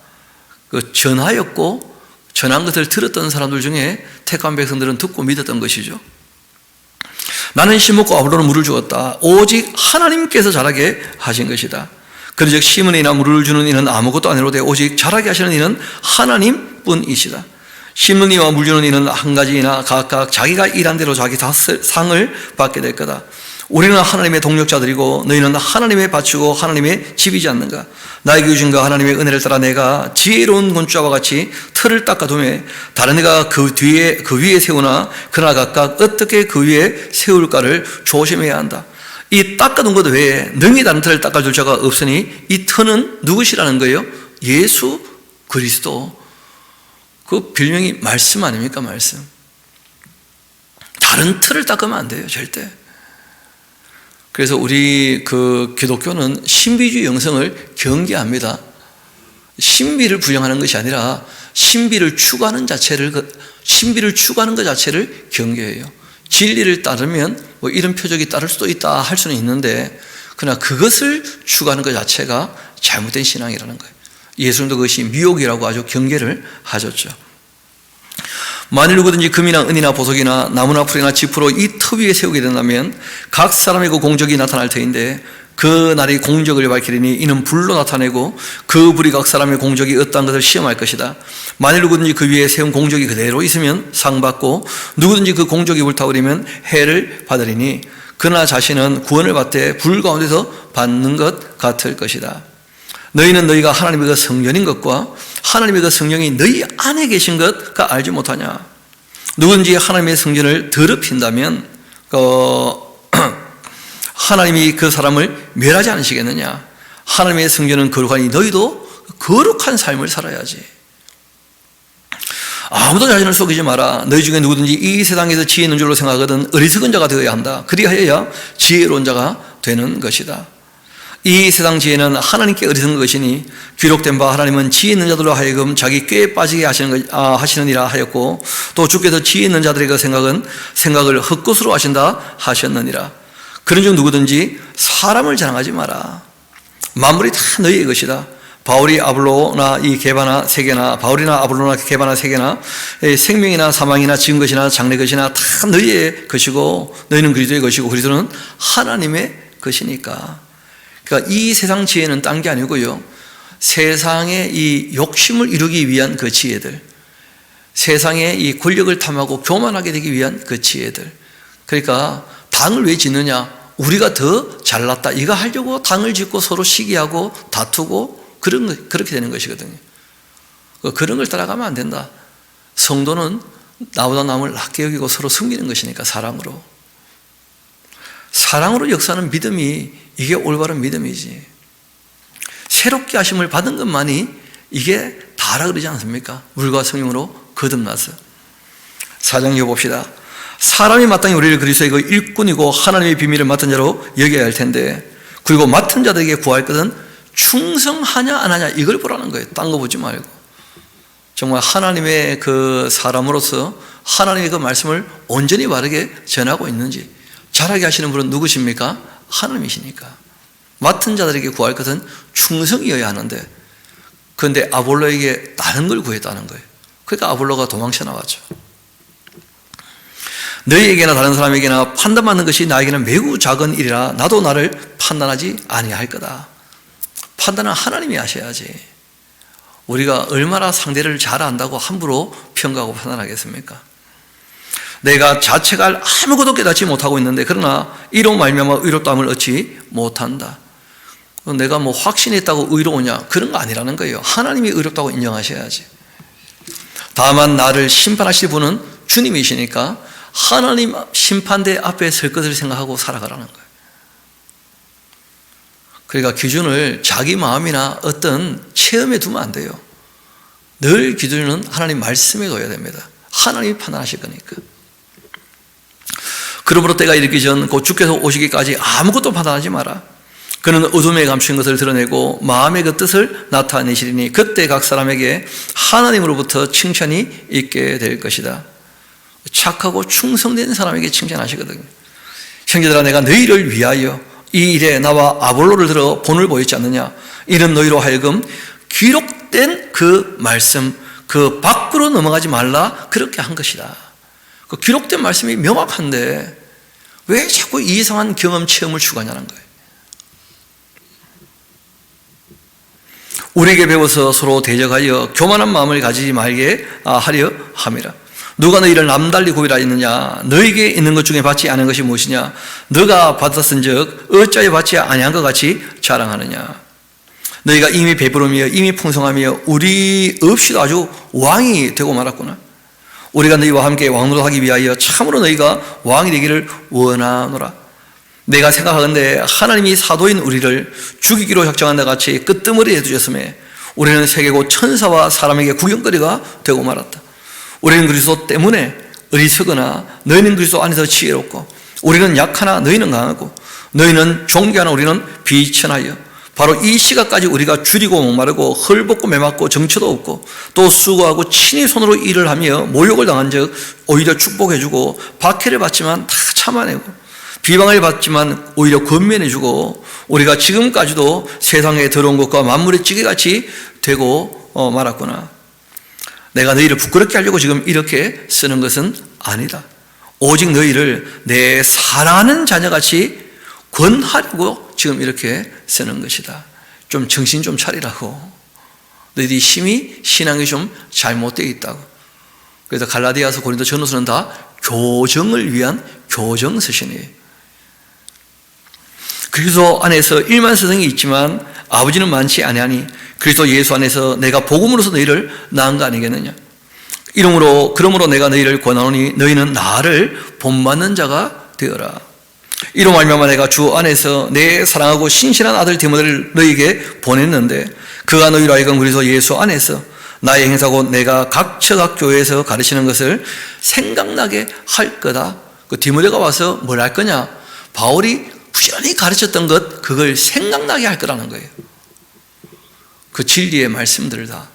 그 전하였고 전한 것을 들었던 사람들 중에 택한 백성들은 듣고 믿었던 것이죠. 나는 심었고 아볼로는 물을 주었다. 오직 하나님께서 자라게 하신 것이다. 그런즉 심은 이나 물을 주는 이는 아무것도 아니로되 오직 자라게 하시는 이는 하나님뿐이시다. 심는 이와 물 주는 이는 한 가지이나 각각 자기가 일한 대로 자기 상을 받게 될 거다. 우리는 하나님의 동력자들이고 너희는 하나님의 밭이고 하나님의 집이지 않는가. 나에게 주신 그 하나님의 은혜를 따라 내가 지혜로운 건축자와 같이 틀을 닦아두매 다른 이가 그 위에 세우나 그러나 각각 어떻게 그 위에 세울까를 조심해야 한다. 이 닦아둔 것 외에 능히 다른 틀을 닦아줄 자가 없으니 이 틀은 누구시라는 거예요? 예수 그리스도. 그 별명이 말씀 아닙니까? 말씀. 다른 틀을 닦으면 안 돼요, 절대. 그래서 우리 그 기독교는 신비주의 영성을 경계합니다. 신비를 부정하는 것이 아니라 신비를 추구하는 것 자체를 경계해요. 진리를 따르면 뭐 이런 표적이 따를 수도 있다 할 수는 있는데 그러나 그것을 추구하는 것 자체가 잘못된 신앙이라는 거예요. 예수님도 그것이 미혹이라고 아주 경계를 하셨죠. 만일 누구든지 금이나 은이나 보석이나 나무나 풀이나 지푸로 이 터 위에 세우게 된다면 각 사람의 그 공적이 나타날 터인데 그 날이 공적을 밝히리니 이는 불로 나타내고 그 불이 각 사람의 공적이 어떠한 것을 시험할 것이다. 만일 누구든지 그 위에 세운 공적이 그대로 있으면 상 받고 누구든지 그 공적이 불타오르면 해를 받으리니 그나 자신은 구원을 받되 불 가운데서 받는 것 같을 것이다. 너희는 너희가 하나님의 그 성전인 것과 하나님의 그 성령이 너희 안에 계신 것가 알지 못하냐. 누군지 하나님의 성전을 더럽힌다면 하나님이 그 사람을 멸하지 않으시겠느냐. 하나님의 성전은 거룩하니 너희도 거룩한 삶을 살아야지. 아무도 자신을 속이지 마라. 너희 중에 누구든지 이 세상에서 지혜 있는 줄로 생각하거든 어리석은 자가 되어야 한다. 그리하여야 지혜로운 자가 되는 것이다. 이 세상 지혜는 하나님께 어리석은 것이니 기록된 바 하나님은 지혜 있는 자들로 하여금 자기 꾀에 빠지게 하시느니라 하였고 또 주께서 지혜 있는 자들의 생각을 헛것으로 하신다 하셨느니라. 그런즉 누구든지 사람을 자랑하지 마라. 만물이 다 너희의 것이다. 바울이 아볼로나 이 게바나 세계나 바울이나 아볼로나 게바나 세계나 생명이나 사망이나 지은 것이나 장래 것이나 다 너희의 것이고 너희는 그리스도의 것이고 그리스도는 하나님의 것이니까. 그러니까 이 세상 지혜는 딴 게 아니고요. 세상의 이 욕심을 이루기 위한 그 지혜들, 세상의 이 권력을 탐하고 교만하게 되기 위한 그 지혜들. 그러니까 당을 왜 짓느냐? 우리가 더 잘났다. 이거 하려고 당을 짓고 서로 시기하고 다투고 그렇게 되는 것이거든요. 그런 걸 따라가면 안 된다. 성도는 나보다 남을 낮게 여기고 서로 섬기는 것이니까 사랑으로. 사랑으로 역사하는 믿음이 이게 올바른 믿음이지. 새롭게 하심을 받은 것만이 이게 다라 그러지 않습니까? 물과 성령으로 거듭나서. 4장 읽어봅시다. 사람이 마땅히 우리를 그리스도의 그 일꾼이고 하나님의 비밀을 맡은 자로 여겨야 할 텐데, 그리고 맡은 자들에게 구할 것은 충성하냐 안 하냐 이걸 보라는 거예요. 딴 거 보지 말고. 정말 하나님의 그 사람으로서 하나님의 그 말씀을 온전히 바르게 전하고 있는지. 잘하게 하시는 분은 누구십니까? 하나님이시니까. 맡은 자들에게 구할 것은 충성이어야 하는데, 그런데 아볼로에게 다른 걸 구했다는 거예요. 그러니까 아볼로가 도망쳐 나왔죠. 너희에게나 다른 사람에게나 판단받는 것이 나에게는 매우 작은 일이라 나도 나를 판단하지 아니할 거다. 판단은 하나님이 하셔야지. 우리가 얼마나 상대를 잘 안다고 함부로 평가하고 판단하겠습니까? 내가 자책할 아무것도 깨닫지 못하고 있는데, 그러나 이로 말미암아 의롭다함을 얻지 못한다. 내가 뭐 확신했다고 의로우냐? 그런 거 아니라는 거예요. 하나님이 의롭다고 인정하셔야지. 다만 나를 심판하실 분은 주님이시니까 하나님 심판대 앞에 설 것을 생각하고 살아가라는 거예요. 그러니까 기준을 자기 마음이나 어떤 체험에 두면 안 돼요. 늘 기준은 하나님 말씀에 둬야 됩니다. 하나님이 판단하실 거니까. 그러므로 때가 이르기 전 곧 주께서 오시기까지 아무것도 판단하지 마라. 그는 어둠에 감추인 것을 드러내고 마음의 그 뜻을 나타내시리니 그때 각 사람에게 하나님으로부터 칭찬이 있게 될 것이다. 착하고 충성된 사람에게 칭찬하시거든요. 형제들아, 내가 너희를 위하여 이 일에 나와 아볼로를 들어 본을 보였지 않느냐. 이는 너희로 하여금 기록된 그 말씀 그 밖으로 넘어가지 말라 그렇게 한 것이다. 그 기록된 말씀이 명확한데 왜 자꾸 이상한 경험 체험을 추구하냐는 거예요. 우리에게 배워서 서로 대적하여 교만한 마음을 가지지 말게 하려 함이라. 누가 너희를 남달리 구별하였느냐? 너희에게 있는 것 중에 받지 않은 것이 무엇이냐? 너가 받았은즉 어찌하여 받지 아니한 것 같이 자랑하느냐? 너희가 이미 배부르며 이미 풍성하며 우리 없이도 아주 왕이 되고 말았구나. 우리가 너희와 함께 왕노릇하기 위하여 참으로 너희가 왕이 되기를 원하노라. 내가 생각하건대 하나님이 사도인 우리를 죽이기로 작정한 것 같이 끄트머리에 해두셨음에 우리는 세계고 천사와 사람에게 구경거리가 되고 말았다. 우리는 그리스도 때문에 어리석으나 너희는 그리스도 안에서 지혜롭고, 우리는 약하나 너희는 강하고, 너희는 존귀하나 우리는 비천하여 바로 이 시각까지 우리가 줄이고 목마르고 헐벗고 매맞고 정처도 없고 또 수고하고 친히 손으로 일을 하며 모욕을 당한 적 오히려 축복해주고 박해를 받지만 다 참아내고 비방을 받지만 오히려 권면해주고 우리가 지금까지도 세상에 더러운 것과 만물의 찌개같이 되고 말았구나. 내가 너희를 부끄럽게 하려고 지금 이렇게 쓰는 것은 아니다. 오직 너희를 내 사랑하는 자녀같이 권하려고 지금 이렇게 쓰는 것이다. 좀 정신 좀 차리라고. 너희들이 심히 신앙이 좀 잘못되어 있다고. 그래서 갈라디아서 고린도 전후서는 다 교정을 위한 교정 서신이에요. 그리스도 안에서 1만 세상이 있지만 아버지는 많지 아니하니 그리스도 예수 안에서 내가 복음으로서 너희를 낳은 거 아니겠느냐. 그러므로 내가 너희를 권하노니 너희는 나를 본받는 자가 되어라. 이로 말미암아 내가 주 안에서 내 사랑하고 신실한 아들 디모데를 너희에게 보냈는데 그가 너희로 하여금 그리스도 예수 안에서 나의 행사고 내가 각 교회에서 가르치는 것을 생각나게 할 거다. 그 디모데가 와서 뭘 할 거냐? 바울이 부지런히 가르쳤던 것, 그걸 생각나게 할 거라는 거예요. 그 진리의 말씀들을 다.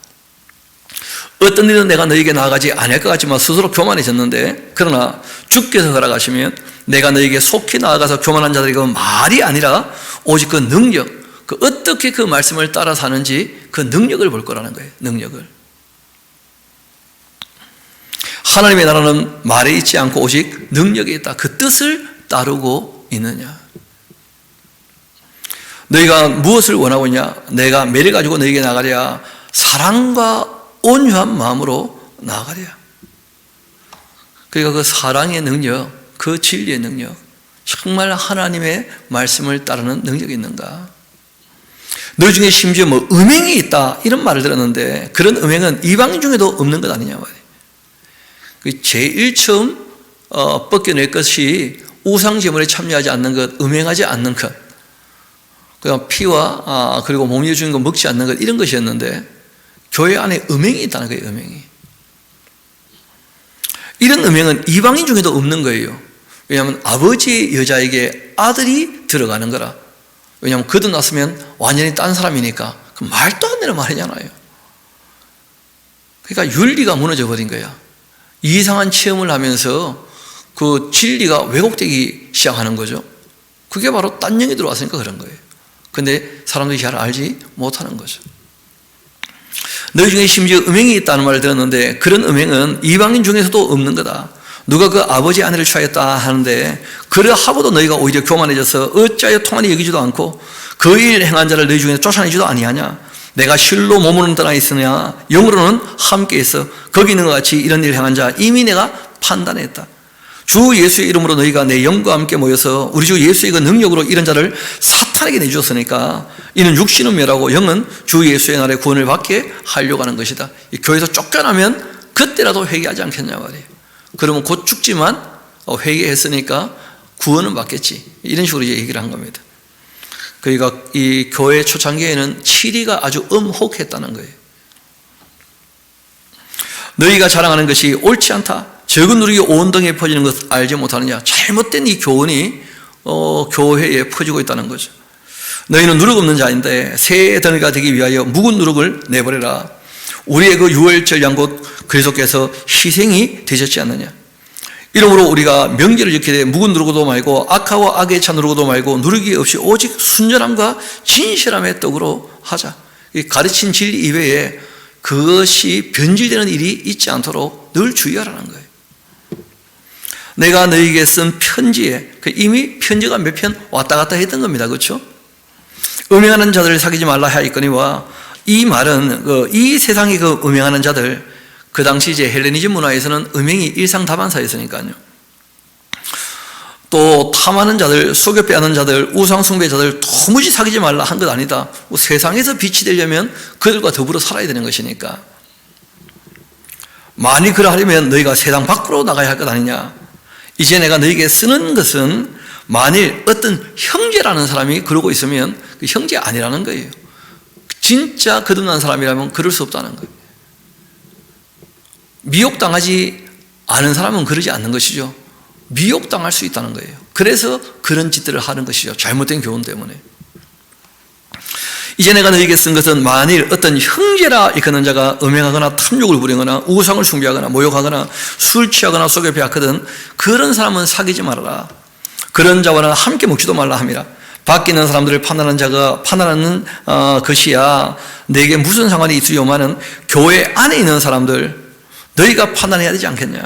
어떤 일은 내가 너희에게 나아가지 아니할 것 같지만 스스로 교만해졌는데, 그러나 주께서 허락하시면 내가 너희에게 속히 나아가서 교만한 자들에게 말이 아니라 오직 그 능력, 그 어떻게 그 말씀을 따라 사는지 그 능력을 볼 거라는 거예요. 능력을. 하나님의 나라는 말에 있지 않고 오직 능력에 있다. 그 뜻을 따르고 있느냐. 너희가 무엇을 원하고 있냐? 내가 매를 가지고 너희에게 나가랴. 사랑과 온유한 마음으로 나아가랴. 그러니까 그 사랑의 능력, 그 진리의 능력, 정말 하나님의 말씀을 따르는 능력이 있는가? 너희 중에 심지어 뭐 음행이 있다 이런 말을 들었는데 그런 음행은 이방 중에도 없는 것 아니냐 말이에요. 제일 처음 벗겨낼 것이 우상제물에 참여하지 않는 것, 음행하지 않는 것, 그다음 피와 그리고 몸이 주는 거 먹지 않는 것, 이런 것이었는데 교회 안에 음행이 있다는 거예요. 음행이. 이런 음행은 이방인 중에도 없는 거예요. 왜냐하면 아버지의 여자에게 아들이 들어가는 거라. 왜냐하면 거듭났으면 완전히 딴 사람이니까 그 말도 안 되는 말이잖아요. 그러니까 윤리가 무너져 버린 거야. 이상한 체험을 하면서 그 진리가 왜곡되기 시작하는 거죠. 그게 바로 딴 영이 들어왔으니까 그런 거예요. 근데 사람들이 잘 알지 못하는 거죠. 너희 중에 심지어 음행이 있다는 말을 들었는데 그런 음행은 이방인 중에서도 없는 거다. 누가 그 아버지 아내를 취하였다 하는데 그러하고도 너희가 오히려 교만해져서 어찌하여 통한이 여기지도 않고 그 일 행한 자를 너희 중에서 쫓아내지도 아니하냐. 내가 실로 몸으로는 떠나 있으냐 영으로는 함께 있어 거기 있는 것 같이 이런 일을 행한 자 이미 내가 판단했다. 주 예수의 이름으로 너희가 내 영과 함께 모여서 우리 주 예수의 그 능력으로 이런 자를 사탄에게 내주었으니까 이는 육신은 멸하고 영은 주 예수의 날에 구원을 받게 하려고 하는 것이다. 이 교회에서 쫓겨나면 그때라도 회개하지 않겠냐 말이에요. 그러면 곧 죽지만 회개했으니까 구원은 받겠지. 이런 식으로 얘기를 한 겁니다. 그러니까 이 교회 초창기에는 치리가 아주 엄혹했다는 거예요. 너희가 자랑하는 것이 옳지 않다. 적은 누룩이 온 등에 퍼지는 것을 알지 못하느냐. 잘못된 이 교훈이 교회에 퍼지고 있다는 거죠. 너희는 누룩 없는 자인데 새 덩이가 되기 위하여 묵은 누룩을 내버려라. 우리의 그 유월절 양곧 그리스도께서 희생이 되셨지 않느냐. 이러므로 우리가 명제를 지키되 묵은 누룩도 말고 악하고 악에 찬 누룩도 말고 누룩이 없이 오직 순전함과 진실함의 떡으로 하자. 이 가르친 진리 이외에 그것이 변질되는 일이 있지 않도록 늘 주의하라는 거예요. 내가 너희에게 쓴 편지에 이미 편지가 몇 편 왔다 갔다 했던 겁니다. 그렇죠? 음행하는 자들을 사귀지 말라 하였거니와 이 말은 이 세상의 그 음행하는 자들, 그 당시 이제 헬레니즘 문화에서는 음행이 일상다반사였으니까요. 또 탐하는 자들, 속여 빼앗는 자들, 우상숭배자들 도무지 사귀지 말라 한 것 아니다. 세상에서 빛이 되려면 그들과 더불어 살아야 되는 것이니까. 만일 그러하려면 너희가 세상 밖으로 나가야 할 것 아니냐. 이제 내가 너희에게 쓰는 것은 만일 어떤 형제라는 사람이 그러고 있으면 그 형제 아니라는 거예요. 진짜 거듭난 사람이라면 그럴 수 없다는 거예요. 미혹당하지 않은 사람은 그러지 않는 것이죠. 미혹당할 수 있다는 거예요. 그래서 그런 짓들을 하는 것이죠. 잘못된 교훈 때문에. 이제 내가 너희에게 쓴 것은 만일 어떤 형제라 일컫는 자가 음행하거나 탐욕을 부리거나 우상을 숭배하거나 모욕하거나 술 취하거나 속여 빼앗거든 그런 사람은 사귀지 말아라. 그런 자와는 함께 먹지도 말라 함이라. 밖에 있는 사람들을 판단하는 자가 판단하는 것이야 내게 무슨 상관이 있으요마는 교회 안에 있는 사람들 너희가 판단해야 되지 않겠냐.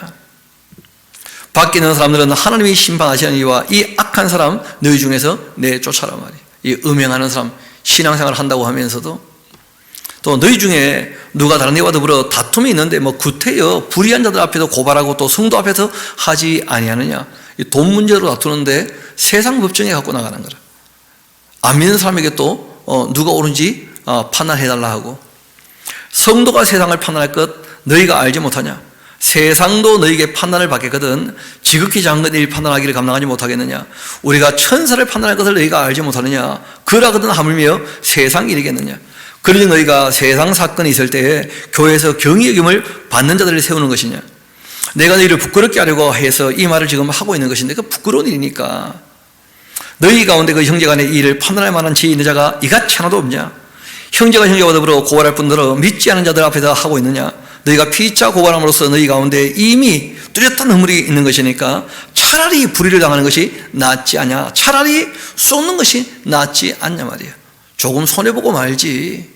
밖에 있는 사람들은 하나님이 심판하시는 이와 이 악한 사람 너희 중에서 내쫓아라 말이에요. 이 음행하는 사람 신앙생활을 한다고 하면서도 또 너희 중에 누가 다른 이와 더불어 다툼이 있는데 뭐 구태여 불의한 자들 앞에서 고발하고 또 성도 앞에서 하지 아니하느냐. 돈 문제로 다투는데 세상 법정에 갖고 나가는 거라. 안 믿는 사람에게 또 누가 옳은지 판단해달라 하고 성도가 세상을 판단할 것 너희가 알지 못하냐. 세상도 너희에게 판단을 받겠거든 지극히 작은 것 일 판단하기를 감당하지 못하겠느냐. 우리가 천사를 판단할 것을 너희가 알지 못하느냐. 그러거든 하물며 세상 일이겠느냐. 그러니 너희가 세상 사건이 있을 때에 교회에서 경의 여김을 받는 자들을 세우는 것이냐. 내가 너희를 부끄럽게 하려고 해서 이 말을 지금 하고 있는 것인데 그 부끄러운 일이니까. 너희 가운데 그 형제간의 일을 판단할 만한 지혜 있는 자가 이같이 하나도 없냐. 형제가 형제와 더불어 고발할 뿐더러 믿지 않은 자들 앞에서 하고 있느냐. 너희가 피차 고발함으로써 너희 가운데 이미 뚜렷한 허물이 있는 것이니까 차라리 불의를 당하는 것이 낫지 않냐. 차라리 쏟는 것이 낫지 않냐 말이야. 조금 손해보고 말지.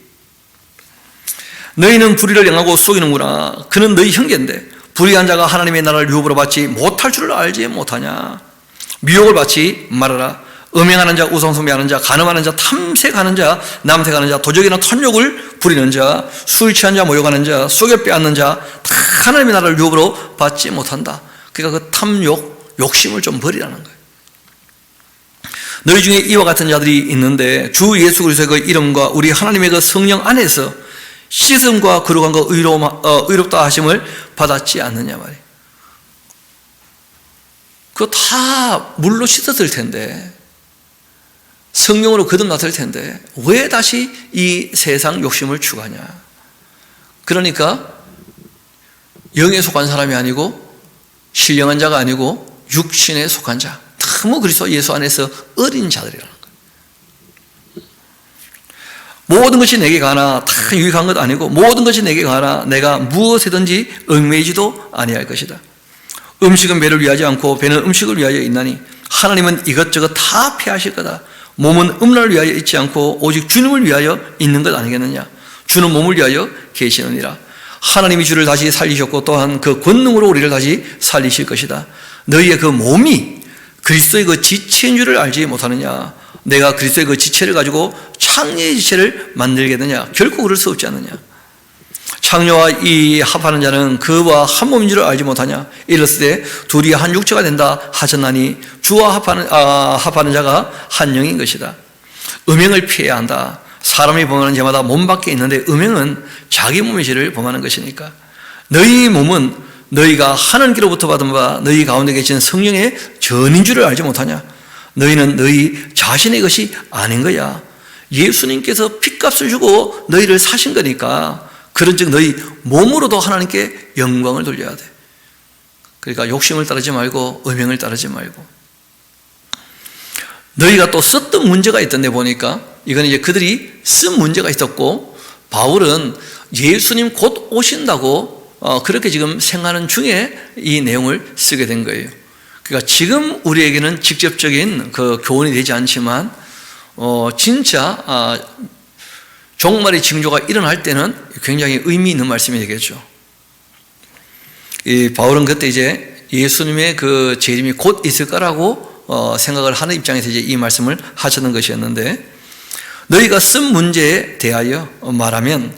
너희는 불의를 행하고 속이는구나. 그는 너희 형제인데 불의한 자가 하나님의 나라를 유업으로 받지 못할 줄을 알지 못하냐. 미혹을 받지 말아라. 음행하는 자, 우상숭배하는 자, 간음하는 자, 탐색하는 자, 남색하는 자, 도적이나 탐욕을 부리는 자, 술 취한 자, 모욕하는 자, 속여 빼앗는 자, 다 하나님의 나라를 유업으로 받지 못한다. 그러니까 그 탐욕, 욕심을 좀 버리라는 거예요. 너희 중에 이와 같은 자들이 있는데 주 예수 그리스도의 그 이름과 우리 하나님의 그 성령 안에서 씻음과 거룩한 거 의롭다 하심을 받았지 않느냐 말이에요. 그거 다 물로 씻었을 텐데, 성령으로 거듭났을 텐데 왜 다시 이 세상 욕심을 추구하냐? 그러니까 영에 속한 사람이 아니고 신령한 자가 아니고 육신에 속한 자, 너무 그리스도 예수 안에서 어린 자들이라는 거예요. 모든 것이 내게 가나 다 유익한 것 아니고 모든 것이 내게 가나 내가 무엇이든지 얽매이지도 아니할 것이다. 음식은 배를 위하지 않고 배는 음식을 위하여 있나니 하나님은 이것저것 다 폐하실 거다. 몸은 음란을 위하여 있지 않고 오직 주님을 위하여 있는 것 아니겠느냐? 주는 몸을 위하여 계시느니라. 하나님이 주를 다시 살리셨고 또한 그 권능으로 우리를 다시 살리실 것이다. 너희의 그 몸이 그리스도의 그 지체인 줄을 알지 못하느냐? 내가 그리스도의 그 지체를 가지고 창녀의 지체를 만들겠느냐? 결코 그럴 수 없지 않느냐? 창녀와 이 합하는 자는 그와 한 몸인 줄을 알지 못하냐? 이르시되 둘이 한 육체가 된다 하셨나니 주와 합하는 자가 한 영인 것이다. 음행을 피해야 한다. 사람이 범하는 죄마다 몸 밖에 있는데 음행은 자기 몸의 죄를 범하는 것이니까. 너희 몸은 너희가 하나님께로부터 받은 바 너희 가운데 계신 성령의 전인 줄을 알지 못하냐? 너희는 너희 자신의 것이 아닌 거야. 예수님께서 핏값을 주고 너희를 사신 거니까. 그런즉 너희 몸으로도 하나님께 영광을 돌려야 돼. 그러니까 욕심을 따르지 말고 음행을 따르지 말고. 너희가 또 썼던 문제가 있던데 보니까 이건 이제 그들이 쓴 문제가 있었고 바울은 예수님 곧 오신다고 그렇게 지금 생각하는 중에 이 내용을 쓰게 된 거예요. 그러니까 지금 우리에게는 직접적인 그 교훈이 되지 않지만 진짜 종말의 징조가 일어날 때는 굉장히 의미 있는 말씀이 되겠죠. 이 바울은 그때 이제 예수님의 그 재림이 곧 있을 거라고 생각을 하는 입장에서 이제 이 말씀을 하셨는 것이었는데, 너희가 쓴 문제에 대하여 말하면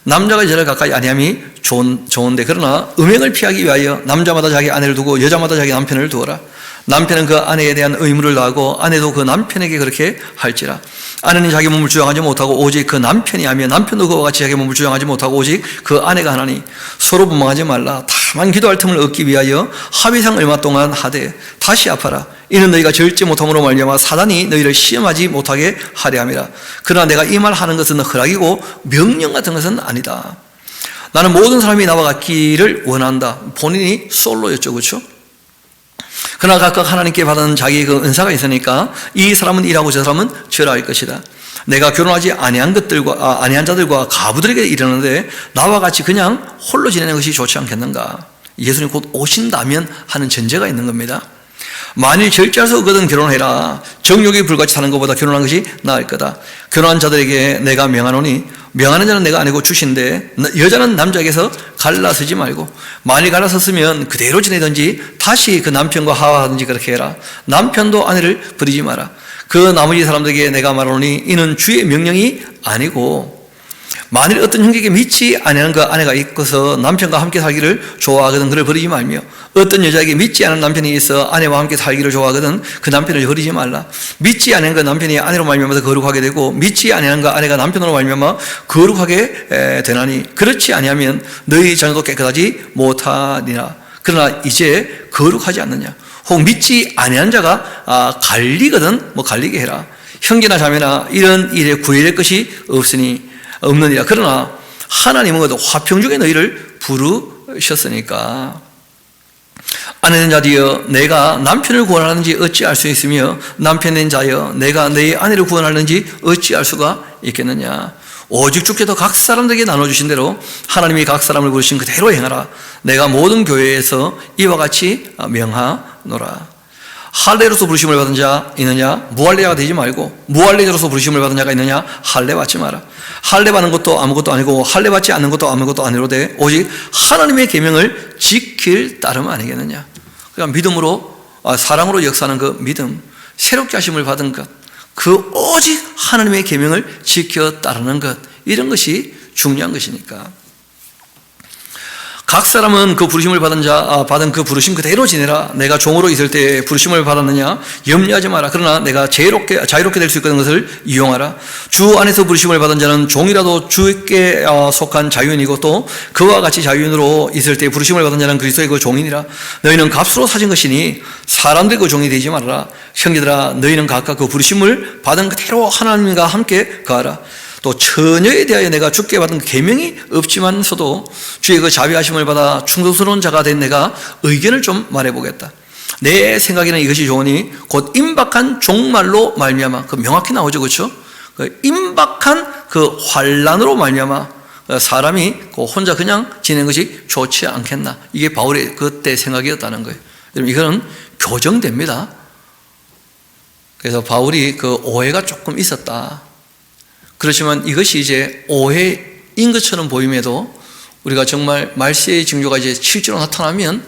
남자가 여자를 가까이 아니함이 좋은데 그러나 음행을 피하기 위하여 남자마다 자기 아내를 두고 여자마다 자기 남편을 두어라. 남편은 그 아내에 대한 의무를 다하고 아내도 그 남편에게 그렇게 할지라. 아내는 자기 몸을 주장하지 못하고 오직 그 남편이 하며 남편도 그와 같이 자기 몸을 주장하지 못하고 오직 그 아내가 하나니 서로 분망하지 말라. 다만 기도할 틈을 얻기 위하여 합의상 얼마 동안 하되 다시 아파라. 이는 너희가 절제 못함으로 말미암아 사단이 너희를 시험하지 못하게 하려 함이라. 그러나 내가 이 말 하는 것은 허락이고 명령 같은 것은 아니다. 나는 모든 사람이 나와 같기를 원한다. 본인이 솔로였죠, 그렇죠? 그러나 각각 하나님께 받은 자기의 그 은사가 있으니까 이 사람은 이라고 저 사람은 저라 할 것이다. 내가 결혼하지 아니한 자들과 가부들에게 이르는데 나와 같이 그냥 홀로 지내는 것이 좋지 않겠는가? 예수님 곧 오신다면 하는 전제가 있는 겁니다. 만일 절제할 수 없거든 결혼해라. 정욕이 불같이 사는 것보다 결혼한 것이 나을 거다. 결혼한 자들에게 내가 명하노니 명하는 자는 내가 아니고 주신데 여자는 남자에게서 갈라서지 말고 만일 갈라섰으면 그대로 지내든지 다시 그 남편과 하와하든지 그렇게 해라. 남편도 아내를 버리지 마라. 그 나머지 사람들에게 내가 말하노니 이는 주의 명령이 아니고 만일 어떤 형제에게 믿지 아니하는 그 아내가 있어서 남편과 함께 살기를 좋아하거든 그를 버리지 말며 어떤 여자에게 믿지 않은 남편이 있어 아내와 함께 살기를 좋아하거든 그 남편을 버리지 말라. 믿지 않은 그 남편이 아내로 말미암아 거룩하게 되고 믿지 않은 그 아내가 남편으로 말미암아 거룩하게 되나니 그렇지 아니하면 너희 자녀도 깨끗하지 못하니라. 그러나 이제 거룩하지 않느냐. 혹 믿지 아니한 자가 갈리거든 갈리게 해라. 형제나 자매나 이런 일에 구애될 것이 없느니라. 그러나 하나님은 그래도 화평 중에 너희를 부르셨으니까. 아내는 자디여 내가 남편을 구원하는지 어찌 알 수 있으며 남편된 자여 내가 내 아내를 구원하는지 어찌 알 수가 있겠느냐. 오직 주께서 각 사람들에게 나눠주신 대로 하나님이 각 사람을 부르신 그대로 행하라. 내가 모든 교회에서 이와 같이 명하노라. 할례로서 부르심을 받은 자 있느냐? 무할례자가 되지 말고 무할례자로서 부르심을 받은 자가 있느냐? 할례 받지 마라. 할례 받는 것도 아무것도 아니고 할례 받지 않는 것도 아무것도 아니로되 오직 하나님의 계명을 지킬 따름 아니겠느냐. 그러니까 믿음으로 사랑으로 역사하는 그 믿음, 새롭게 하심을 받은 것, 그 오직 하나님의 계명을 지켜 따르는 것, 이런 것이 중요한 것이니까. 각 사람은 그 부르심을 받은 그 부르심 그대로 지내라. 내가 종으로 있을 때 부르심을 받았느냐 염려하지 마라. 그러나 내가 자유롭게 될 수 있는 것을 이용하라. 주 안에서 부르심을 받은 자는 종이라도 주께 속한 자유인이고 또 그와 같이 자유인으로 있을 때 부르심을 받은 자는 그리스도의 그 종이니라. 너희는 값으로 사신 것이니 사람들의 그 종이 되지 말아라. 형제들아, 너희는 각각 그 부르심을 받은 그대로 하나님과 함께 거하라. 또 처녀에 대하여 내가 주께 받은 계명이 없지만서도 주의 그 자비하심을 받아 충성스러운 자가 된 내가 의견을 좀 말해보겠다. 내 생각에는 이것이 좋으니 곧 임박한 종말로 말미암아, 그 명확히 나오죠, 그렇죠? 그 임박한 그 환난으로 말미암아 사람이 혼자 그냥 지내는 것이 좋지 않겠나. 이게 바울의 그때 생각이었다는 거예요. 여러분, 이거는 교정됩니다. 그래서 바울이 그 오해가 조금 있었다. 그렇지만 이것이 이제 오해인 것처럼 보임에도 우리가 정말 말세의 징조가 이제 실제로 나타나면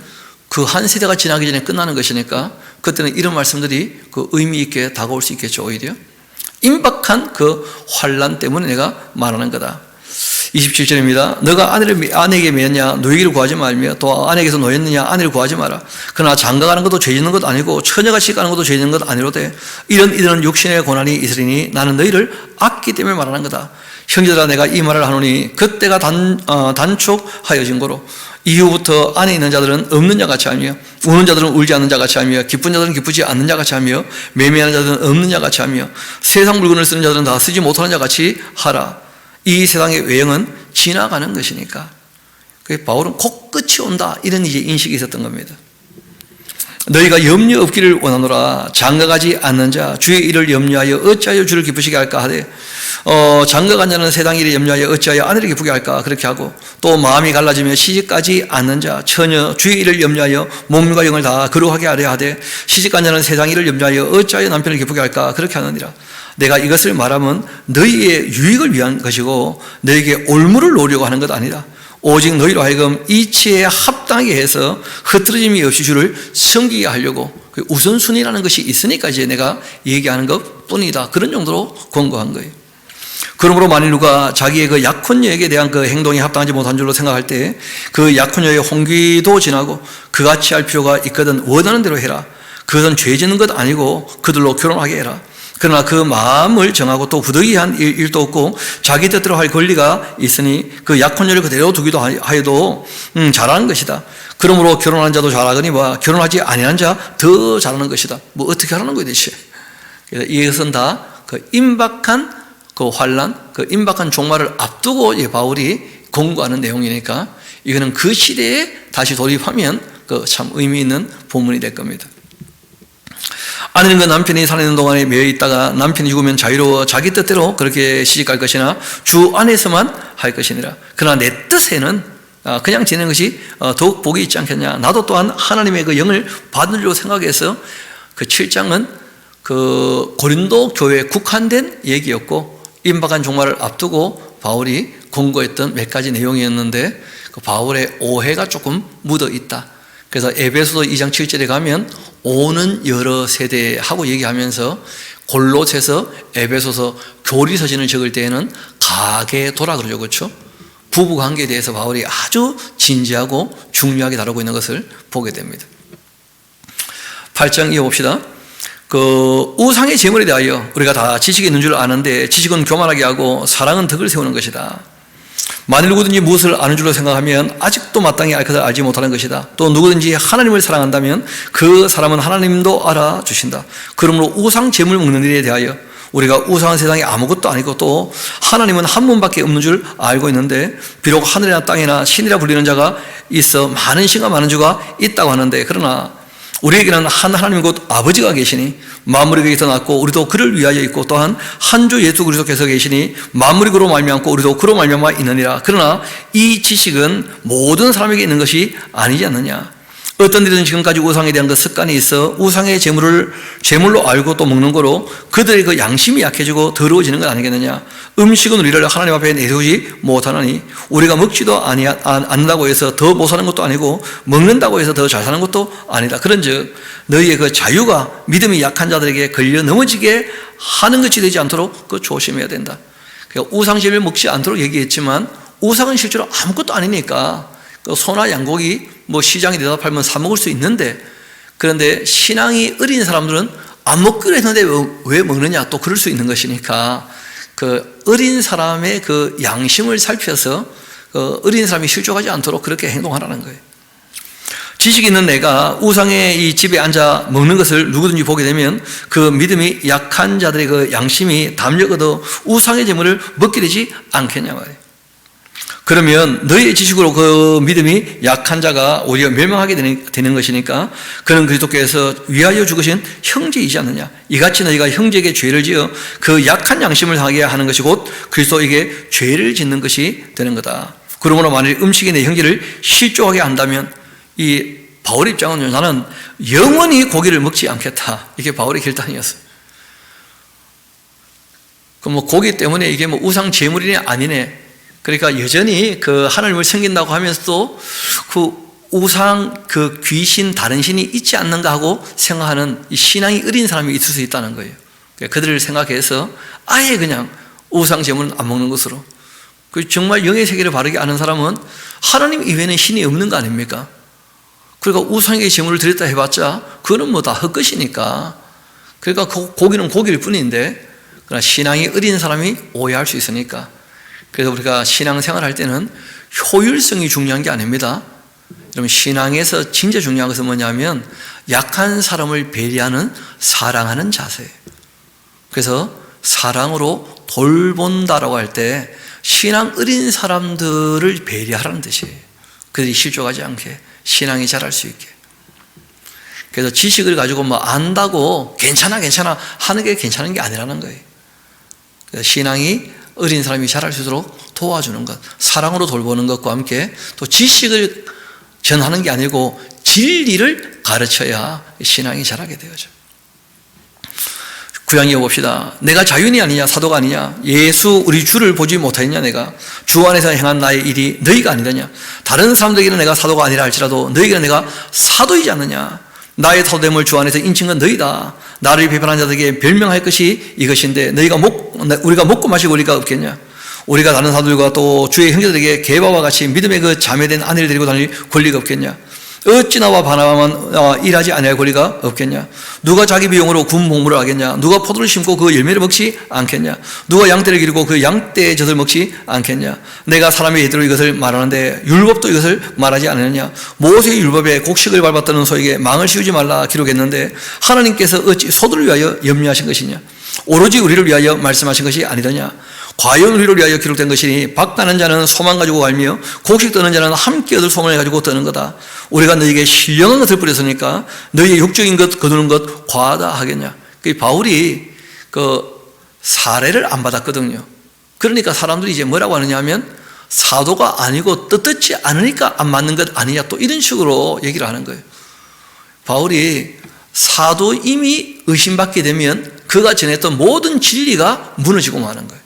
그 한 세대가 지나기 전에 끝나는 것이니까 그때는 이런 말씀들이 그 의미 있게 다가올 수 있겠죠. 오히려 임박한 그 환난 때문에 내가 말하는 거다. 27절입니다. 너가 아내에게 매였냐 노예기를 구하지 말며 또 아내에게서 노였느냐 아내를 구하지 마라. 그러나 장가가는 것도 죄 짓는 것 아니고 처녀같이 가는 것도 죄 짓는 것 아니로되 이런 육신의 고난이 있으리니 나는 너희를 악기 때문에 말하는 거다. 형제들아, 내가 이 말을 하노니 그때가 단촉하여진 거로 이후부터 안에 있는 자들은 없는 자 같이 하며 우는 자들은 울지 않는 자 같이 하며 기쁜 자들은 기쁘지 않는 자 같이 하며 매매하는 자들은 없는 자 같이 하며 세상 물건을 쓰는 자들은 다 쓰지 못하는 자 같이 하라. 이 세상의 외형은 지나가는 것이니까. 바울은 곧 끝이 온다, 이런 이제 인식이 있었던 겁니다. 너희가 염려 없기를 원하노라. 장가가지 않는 자 주의 일을 염려하여 어찌하여 주를 기쁘시게 할까 하되 장가간 자는 세상 일을 염려하여 어찌하여 아내를 기쁘게 할까 그렇게 하고 또 마음이 갈라지며 시집가지 않는 자 처녀 주의 일을 염려하여 몸과 영을 다 거룩하게 하려 하되 시집간 자는 세상 일을 염려하여 어찌하여 남편을 기쁘게 할까 그렇게 하느니라. 내가 이것을 말하면 너희의 유익을 위한 것이고 너희에게 올무를 놓으려고 하는 것 아니다. 오직 너희로 하여금 이치에 합당하게 해서 흐트러짐이 없이 주를 섬기게 하려고 우선순위라는 것이 있으니까 이제 내가 얘기하는 것 뿐이다. 그런 정도로 권고한 거예요. 그러므로 만일 누가 자기의 그 약혼녀에게 대한 그 행동이 합당하지 못한 줄로 생각할 때 그 약혼녀의 홍기도 지나고 그같이 할 필요가 있거든 원하는 대로 해라. 그것은 죄 짓는 것 아니고 그들로 결혼하게 해라. 그러나 그 마음을 정하고 또 부득이한 일도 없고 자기 뜻대로 할 권리가 있으니 그 약혼녀를 그대로 두기도 하여도 잘하는 것이다. 그러므로 결혼한 자도 잘하거니와 결혼하지 아니한 자 더 잘하는 것이다. 뭐 어떻게 하라는 거예요 대체. 그래서 이것은 다 그 임박한 그 환난, 그 임박한 종말을 앞두고 바울이 공고하는 내용이니까 이거는 그 시대에 다시 돌입하면 그 참 의미 있는 본문이 될 겁니다. 아내는 그 남편이 살아있는 동안에 매여 있다가 남편이 죽으면 자유로워 자기 뜻대로 그렇게 시집갈 것이나 주 안에서만 할 것이니라. 그러나 내 뜻에는 그냥 지내는 것이 더욱 복이 있지 않겠냐. 나도 또한 하나님의 그 영을 받으려고 생각해서 그 7장은 그 고린도 교회에 국한된 얘기였고 임박한 종말을 앞두고 바울이 권고했던 몇 가지 내용이었는데 그 바울의 오해가 조금 묻어 있다. 그래서 에베소서 2장 7절에 가면 오는 여러 세대 하고 얘기하면서 골로새서 에베소서 교리서신을 적을 때에는 가계도라 그러죠. 그렇죠? 부부관계에 대해서 바울이 아주 진지하고 중요하게 다루고 있는 것을 보게 됩니다. 8장 이어봅시다. 그 우상의 제물에 대하여 우리가 다 지식이 있는 줄 아는데 지식은 교만하게 하고 사랑은 덕을 세우는 것이다. 만일 누구든지 무엇을 아는 줄로 생각하면 아직도 마땅히 알 것을 알지 못하는 것이다. 또 누구든지 하나님을 사랑한다면 그 사람은 하나님도 알아주신다. 그러므로 우상 제물 먹는 일에 대하여 우리가 우상은 세상에 아무것도 아니고 또 하나님은 한 분밖에 없는 줄 알고 있는데 비록 하늘이나 땅이나 신이라 불리는 자가 있어 많은 신과 많은 주가 있다고 하는데 그러나 우리에게는 한 하나님 곧 아버지가 계시니 만물이 그에게서 났고 우리도 그를 위하여 있고 또한 한 주 예수 그리스도께서 계시니 만물이 그로 말미암고 우리도 그로 말미암아 있느니라. 그러나 이 지식은 모든 사람에게 있는 것이 아니지 않느냐. 어떤 일은 지금까지 우상에 대한 그 습관이 있어 우상의 제물로 알고 또 먹는 거로 그들의 그 양심이 약해지고 더러워지는 것 아니겠느냐. 음식은 우리를 하나님 앞에 내세우지 못하느니 우리가 먹지도 않는다고 해서 더 못 사는 것도 아니고 먹는다고 해서 더 잘 사는 것도 아니다. 그런즉 너희의 그 자유가 믿음이 약한 자들에게 걸려 넘어지게 하는 것이 되지 않도록 그 조심해야 된다. 그러니까 우상 제물 먹지 않도록 얘기했지만 우상은 실제로 아무것도 아니니까 소나 양고기 뭐 시장에 내다 팔면 사 먹을 수 있는데, 그런데 신앙이 어린 사람들은 안 먹기로 했는데 왜 먹느냐, 또 그럴 수 있는 것이니까 그 어린 사람의 그 양심을 살펴서 어린 사람이 실족하지 않도록 그렇게 행동하라는 거예요. 지식 있는 내가 우상의 이 집에 앉아 먹는 것을 누구든지 보게 되면 그 믿음이 약한 자들의 그 양심이 담력 얻어 우상의 재물을 먹게 되지 않겠냐 말이에요. 그러면 너희의 지식으로 그 믿음이 약한 자가 오히려 멸망하게 되는 것이니까 그는 그리스도께서 위하여 죽으신 형제이지 않느냐. 이같이 너희가 형제에게 죄를 지어 그 약한 양심을 상하게 하는 것이 곧 그리스도에게 죄를 짓는 것이 되는 거다. 그러므로 만일 음식이 내 형제를 실족하게 한다면, 이 바울의 입장은 나는 영원히 고기를 먹지 않겠다, 이게 바울의 결단이었어요. 그럼 뭐 고기 때문에 이게 뭐 우상 제물이냐 아니네, 그러니까 여전히 그 하나님을 섬긴다고 하면서도 그 우상, 그 귀신, 다른 신이 있지 않는가 하고 생각하는 이 신앙이 어린 사람이 있을 수 있다는 거예요. 그들을 생각해서 아예 그냥 우상 제물은 안 먹는 것으로, 정말 영의 세계를 바르게 아는 사람은 하나님 이외에는 신이 없는 거 아닙니까? 그러니까 우상에게 제물을 드렸다 해봤자 그거는 뭐 다 헛것이니까, 그러니까 고기는 고기일 뿐인데, 그러나 신앙이 어린 사람이 오해할 수 있으니까. 그래서 우리가 신앙생활 할 때는 효율성이 중요한 게 아닙니다. 여러분, 신앙에서 진짜 중요한 것은 뭐냐면 약한 사람을 배려하는, 사랑하는 자세예요. 그래서 사랑으로 돌본다라고 할 때 신앙 어린 사람들을 배려하라는 뜻이에요. 그들이 실족하지 않게, 신앙이 자랄 수 있게. 그래서 지식을 가지고 뭐 안다고 괜찮아 하는 게 괜찮은 게 아니라는 거예요. 그래서 신앙이 어린 사람이 자랄 수 있도록 도와주는 것, 사랑으로 돌보는 것과 함께 또 지식을 전하는 게 아니고 진리를 가르쳐야 신앙이 자라게 되어져. 구약 이어봅시다. 내가 자윤이 아니냐, 사도가 아니냐, 예수 우리 주를 보지 못하였냐, 내가 주 안에서 행한 나의 일이 너희가 아니더냐. 다른 사람들에게는 내가 사도가 아니라 할지라도 너희에게는 내가 사도이지 않느냐. 나의 사도됨을 주 안에서 인친 건 너희다. 나를 비판한 자들에게 별명할 것이 이것인데 우리가 먹고 마시고 우리가 없겠냐. 우리가 다른 사도들과 또 주의 형제들에게 게바와 같이 믿음의 그 자매된 아내를 데리고 다닐 권리가 없겠냐. 어찌 나와 바나바만 일하지 아니할 권리가 없겠냐. 누가 자기 비용으로 군 복무를 하겠냐. 누가 포도를 심고 그 열매를 먹지 않겠냐. 누가 양떼를 기르고 그 양떼의 젖을 먹지 않겠냐. 내가 사람의 예대로 이것을 말하는데 율법도 이것을 말하지 않느냐. 모세의 율법에 곡식을 밟았다는 소에게 망을 씌우지 말라 기록했는데 하나님께서 어찌 소들을 위하여 염려하신 것이냐. 오로지 우리를 위하여 말씀하신 것이 아니더냐. 과연 우리를 위하여 기록된 것이니 박가는 자는 소만 가지고 갈며 곡식 떠는 자는 함께 얻을 소망을 가지고 떠는 거다. 우리가 너희에게 신령한 것을 뿌렸으니까 너희의 육적인 것 거두는 것 과하다 하겠냐. 바울이 그 사례를 안 받았거든요. 그러니까 사람들이 이제 뭐라고 하느냐 하면 사도가 아니고 떳떳지 않으니까 안 맞는 것 아니냐, 또 이런 식으로 얘기를 하는 거예요. 바울이 사도임이 의심받게 되면 그가 전했던 모든 진리가 무너지고 마는 거예요.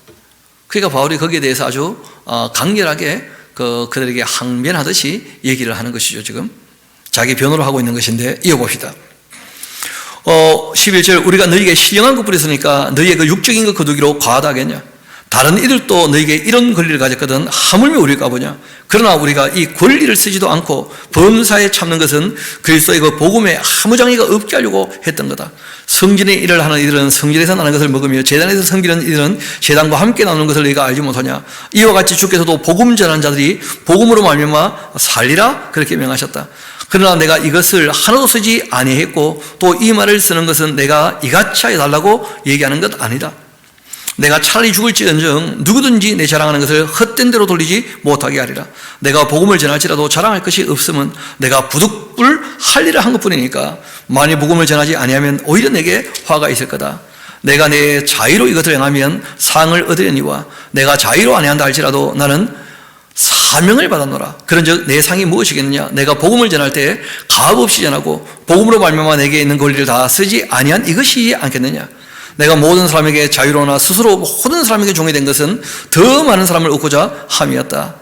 그러니까 바울이 거기에 대해서 아주 강렬하게 그들에게 항변하듯이 얘기를 하는 것이죠. 지금 자기 변호를 하고 있는 것인데 이어봅시다. 11절 우리가 너희에게 신령한 것 뿌렸으니까 너희의 그 육적인 것 거두기로 과하다겠냐. 다른 이들도 너희에게 이런 권리를 가졌거든 하물며 우리가 보냐. 그러나 우리가 이 권리를 쓰지도 않고 범사에 참는 것은 그리스도의 그 복음에 아무 장애가 없게 하려고 했던 거다. 성전의 일을 하는 이들은 성전에서 나는 것을 먹으며 제단에서 섬기는 이들은 제단과 함께 나누는 것을 너희가 알지 못하냐. 이와 같이 주께서도 복음 전하는 자들이 복음으로 말미암아 살리라 그렇게 명하셨다. 그러나 내가 이것을 하나도 쓰지 아니했고 또 이 말을 쓰는 것은 내가 이같이 해달라고 얘기하는 것 아니다. 내가 차라리 죽을지언정 누구든지 내 자랑하는 것을 헛된 대로 돌리지 못하게 하리라. 내가 복음을 전할지라도 자랑할 것이 없으면 내가 부득불 할 일을 한 것뿐이니까 만일 복음을 전하지 아니하면 오히려 내게 화가 있을 거다. 내가 내 자의로 이것을 행하면 상을 얻으려니와 내가 자의로 아니한다 할지라도 나는 사명을 받았노라. 그런즉 내 상이 무엇이겠느냐. 내가 복음을 전할 때 가업없이 전하고 복음으로 말미암아 내게 있는 권리를 다 쓰지 아니한 이것이지 않겠느냐. 내가 모든 사람에게 자유로나 스스로 모든 사람에게 종이 된 것은 더 많은 사람을 얻고자 함이었다.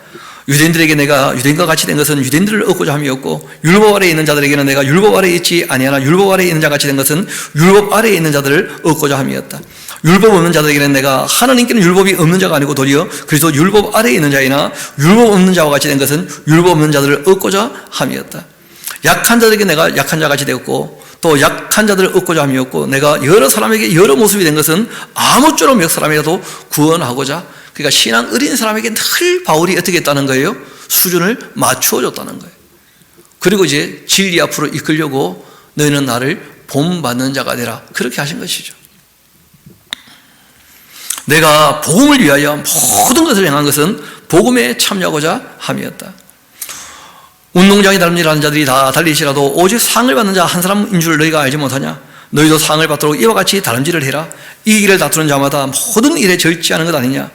유대인들에게 내가 유대인과 같이 된 것은 유대인들을 얻고자 함이었고 율법 아래에 있는 자들에게는 내가 율법 아래에 있지 아니하나 율법 아래에 있는 자 같이 된 것은 율법 아래에 있는 자들을 얻고자 함이었다. 율법 없는 자들에게는 내가 하나님께는 율법이 없는 자가 아니고 도리어 그리스도 율법 아래에 있는 자이나 율법 없는 자와 같이 된 것은 율법 없는 자들을 얻고자 함이었다. 약한 자들에게 내가 약한 자같이 되었고 또 약한 자들을 얻고자 함이었고 내가 여러 사람에게 여러 모습이 된 것은 아무쪼록 몇 사람이라도 구원하고자. 그러니까 신앙 어린 사람에게 늘 바울이 어떻게 했다는 거예요? 수준을 맞추어 줬다는 거예요. 그리고 이제 진리 앞으로 이끌려고 너희는 나를 본받는 자가 되라, 그렇게 하신 것이죠. 내가 복음을 위하여 모든 것을 행한 것은 복음에 참여하고자 함이었다. 운동장에 다름질하는 자들이 다 달리시라도 오직 상을 받는 자 한 사람인 줄 너희가 알지 못하냐? 너희도 상을 받도록 이와 같이 다름질을 해라. 이 길을 다투는 자마다 모든 일에 절제하는 것 아니냐?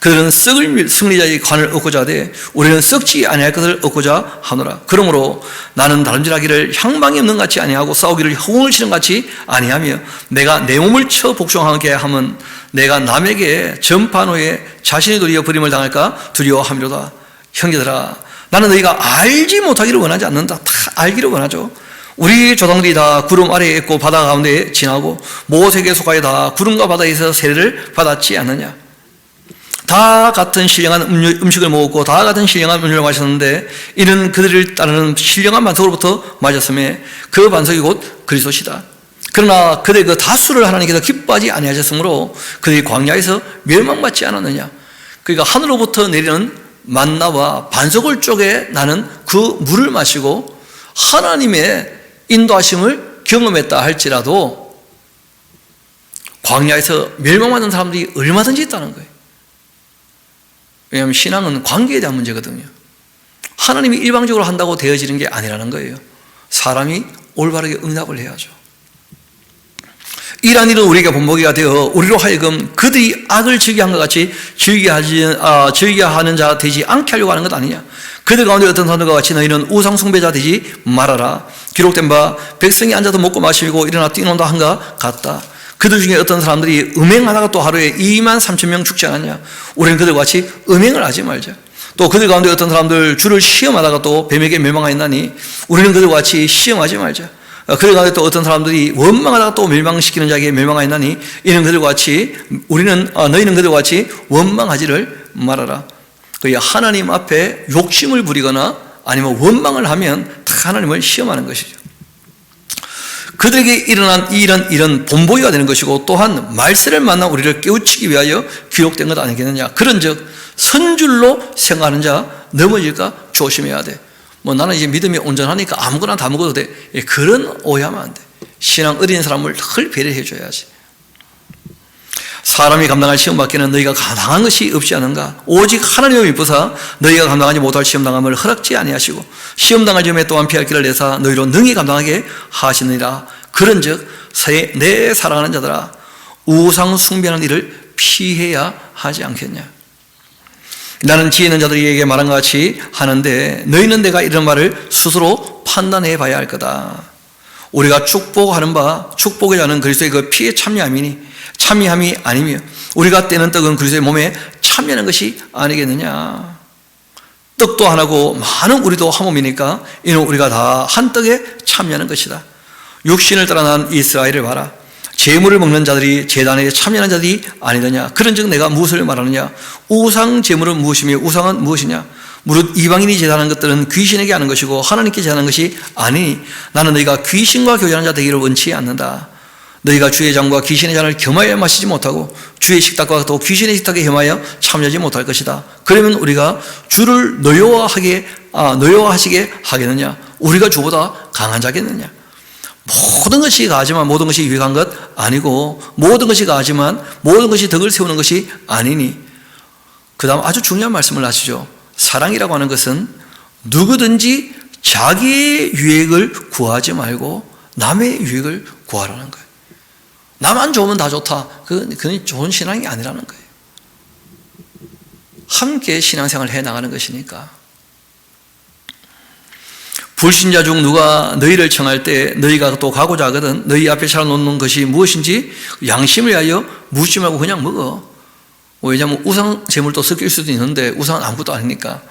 그들은 썩을 승리자의 관을 얻고자 하되 우리는 썩지 아니할 것을 얻고자 하노라. 그러므로 나는 다름질하기를 향방이 없는 같이 아니하고 싸우기를 허공을 치는 같이 아니하며 내가 내 몸을 쳐 복종하게 하면 내가 남에게 전파한 후에 자신의 도리어 버림을 당할까 두려워함이로다. 형제들아, 나는 너희가 알지 못하기를 원하지 않는다. 다 알기를 원하죠. 우리 조상들이 다 구름 아래에 있고 바다 가운데 지나고 모세에게 속하여 다 구름과 바다에서 세례를 받았지 않느냐. 다 같은 신령한 음식을 먹었고 다 같은 신령한 음료를 마셨는데 이는 그들을 따르는 신령한 반석으로부터 맞았음에 그 반석이 곧 그리스도시다. 그러나 그들의 그 다수를 하나님께서 기뻐하지 아니하셨으므로 그들이 광야에서 멸망받지 않았느냐. 그러니까 하늘로부터 내리는 만나와 반석을 쪼개 나는 그 물을 마시고 하나님의 인도하심을 경험했다 할지라도 광야에서 멸망받는 사람들이 얼마든지 있다는 거예요. 왜냐하면 신앙은 관계에 대한 문제거든요. 하나님이 일방적으로 한다고 되어지는 게 아니라는 거예요. 사람이 올바르게 응답을 해야죠. 이러한 일은 우리에게 본보기가 되어 우리로 하여금 그들이 악을 즐겨한 것 같이 즐겨하는 자 되지 않게 하려고 하는 것 아니냐. 그들 가운데 어떤 사람들과 같이 너희는 우상 숭배자 되지 말아라. 기록된 바 백성이 앉아서 먹고 마시고 일어나 뛰논다 한가 같다. 그들 중에 어떤 사람들이 음행하다가 또 하루에 23,000명 죽지 않았냐. 우리는 그들과 같이 음행을 하지 말자. 또 그들 가운데 어떤 사람들 주를 시험하다가 또 뱀에게 멸망하였나니 우리는 그들과 같이 시험하지 말자. 그들 가운데 또 어떤 사람들이 원망하다가 또 멸망시키는 자에게 멸망하였나니 이는 그들과 같이 너희는 그들과 같이 원망하지를 말아라. 하나님 앞에 욕심을 부리거나 아니면 원망을 하면 다 하나님을 시험하는 것이죠. 그들에게 일어난 이런 본보기가 되는 것이고 또한 말세를 만나 우리를 깨우치기 위하여 기록된 것 아니겠느냐. 그런즉 선줄로 생각하는 자 넘어질까 조심해야 돼. 나는 이제 믿음이 온전하니까 아무거나 다 먹어도 돼. 그런 오해하면 안 돼. 신앙 어린 사람을 늘 배려해 줘야지. 사람이 감당할 시험 밖에는 너희가 감당한 것이 없지 않은가. 오직 하나님의 미쁘사 너희가 감당하지 못할 시험당함을 허락지 아니하시고 시험당할 점에 또한 피할 길을 내사 너희로 능히 감당하게 하시느니라. 그런즉 내 사랑하는 자들아, 우상 숭배하는 일을 피해야 하지 않겠냐. 나는 지혜 있는 자들에게 말한 것 같이 하는데 너희는 내가 이런 말을 스스로 판단해 봐야 할 거다. 우리가 축복하는 바 축복의 자는 그리스도의 그 피에 참여함이 아니며 우리가 떼는 떡은 그리스도의 몸에 참여하는 것이 아니겠느냐. 떡도 하나고 많은 우리도 한 몸이니까 이는 우리가 다 한 떡에 참여하는 것이다. 육신을 따라 난 이스라엘을 봐라. 제물을 먹는 자들이 제단에 참여하는 자들이 아니더냐. 그런즉 내가 무엇을 말하느냐. 우상 제물은 무엇이며 우상은 무엇이냐. 무릇 이방인이 제단하는 것들은 귀신에게 하는 것이고 하나님께 제단하는 것이 아니니 나는 너희가 귀신과 교제하는 자 되기를 원치 않는다. 너희가 주의 잔과 귀신의 잔을 겸하여 마시지 못하고 주의 식탁과 또 귀신의 식탁에 겸하여 참여하지 못할 것이다. 그러면 우리가 주를 노여워하시게 하겠느냐. 우리가 주보다 강한 자겠느냐. 모든 것이 가하지만 모든 것이 유익한 것 아니고 모든 것이 가하지만 모든 것이 덕을 세우는 것이 아니니. 그 다음 아주 중요한 말씀을 하시죠. 사랑이라고 하는 것은 누구든지 자기의 유익을 구하지 말고 남의 유익을 구하라는 거예요. 나만 좋으면 다 좋다. 그건 좋은 신앙이 아니라는 거예요. 함께 신앙생활을 해나가는 것이니까. 불신자 중 누가 너희를 청할 때 너희가 또 가고자 하거든 너희 앞에 차려놓는 것이 무엇인지 양심을 위하여 묻지 말고 그냥 먹어. 왜냐하면 우상 제물도 섞일 수도 있는데 우상은 아무것도 아니니까.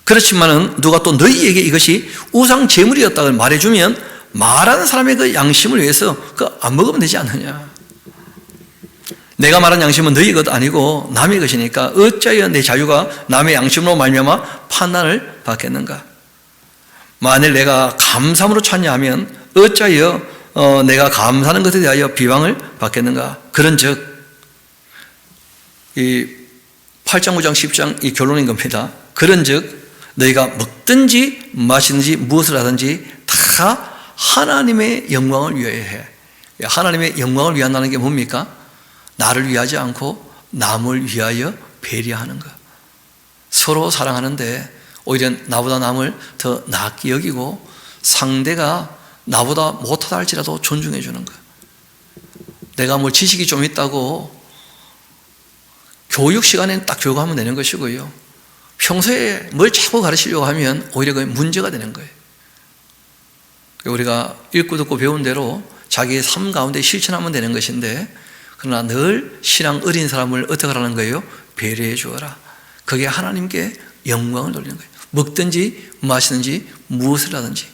그렇지만은 누가 또 너희에게 이것이 우상 제물이었다고 말해주면 말하는 사람의 그 양심을 위해서 안 먹으면 되지 않느냐. 내가 말한 양심은 너희 것 아니고 남의 것이니까 어찌하여 내 자유가 남의 양심으로 말미암아 판단을 받겠는가? 만일 내가 감사함으로 찾냐하면 어찌하여 내가 감사하는 것에 대하여 비방을 받겠는가? 그런즉 이 8장 9장 10장 이 결론인 겁니다. 그런즉 너희가 먹든지 마시든지 무엇을 하든지 다 하나님의 영광을 위하여 해. 하나님의 영광을 위한다는 게 뭡니까? 나를 위하지 않고 남을 위하여 배려하는 것. 서로 사랑하는데 오히려 나보다 남을 더 낫게 여기고 상대가 나보다 못하다 할지라도 존중해 주는 것. 내가 뭐 지식이 좀 있다고 교육 시간에는 딱 교육하면 되는 것이고요. 평소에 뭘 자꾸 가르치려고 하면 오히려 그게 문제가 되는 거예요. 우리가 읽고 듣고 배운 대로 자기의 삶 가운데 실천하면 되는 것인데, 그러나 늘 신앙 어린 사람을 어떻게 하라는 거예요? 배려해 주어라. 그게 하나님께 영광을 돌리는 거예요. 먹든지 마시든지 무엇을 하든지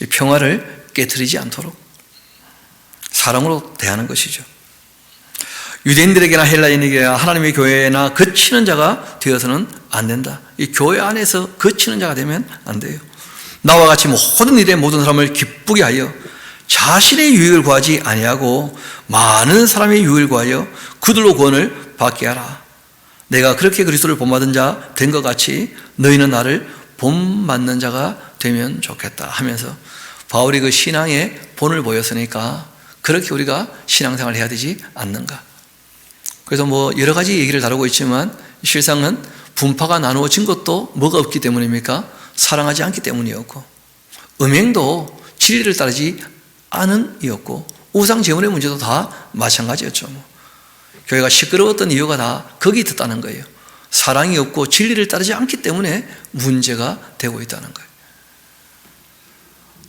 이 평화를 깨트리지 않도록 사랑으로 대하는 것이죠. 유대인들에게나 헬라인에게나 하나님의 교회나 거치는 자가 되어서는 안 된다. 이 교회 안에서 거치는 자가 되면 안 돼요. 나와 같이 모든 일에 모든 사람을 기쁘게 하여 자신의 유익을 구하지 아니하고 많은 사람의 유익을 구하여 그들로 구원을 받게 하라. 내가 그렇게 그리스도를 본받은 자 된 것 같이 너희는 나를 본받는 자가 되면 좋겠다 하면서 바울이 그 신앙의 본을 보였으니까 그렇게 우리가 신앙생활을 해야 되지 않는가. 그래서 뭐 여러 가지 얘기를 다루고 있지만 실상은 분파가 나누어진 것도 뭐가 없기 때문입니까? 사랑하지 않기 때문이었고, 음행도 진리를 따르지 않은 이었고, 우상제물의 문제도 다 마찬가지였죠. 교회가 시끄러웠던 이유가 다 거기 있었다는 거예요. 사랑이 없고 진리를 따르지 않기 때문에 문제가 되고 있다는 거예요.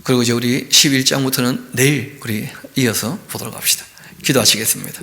그리고 이제 우리 11장부터는 내일 우리 이어서 보도록 합시다. 기도하시겠습니다.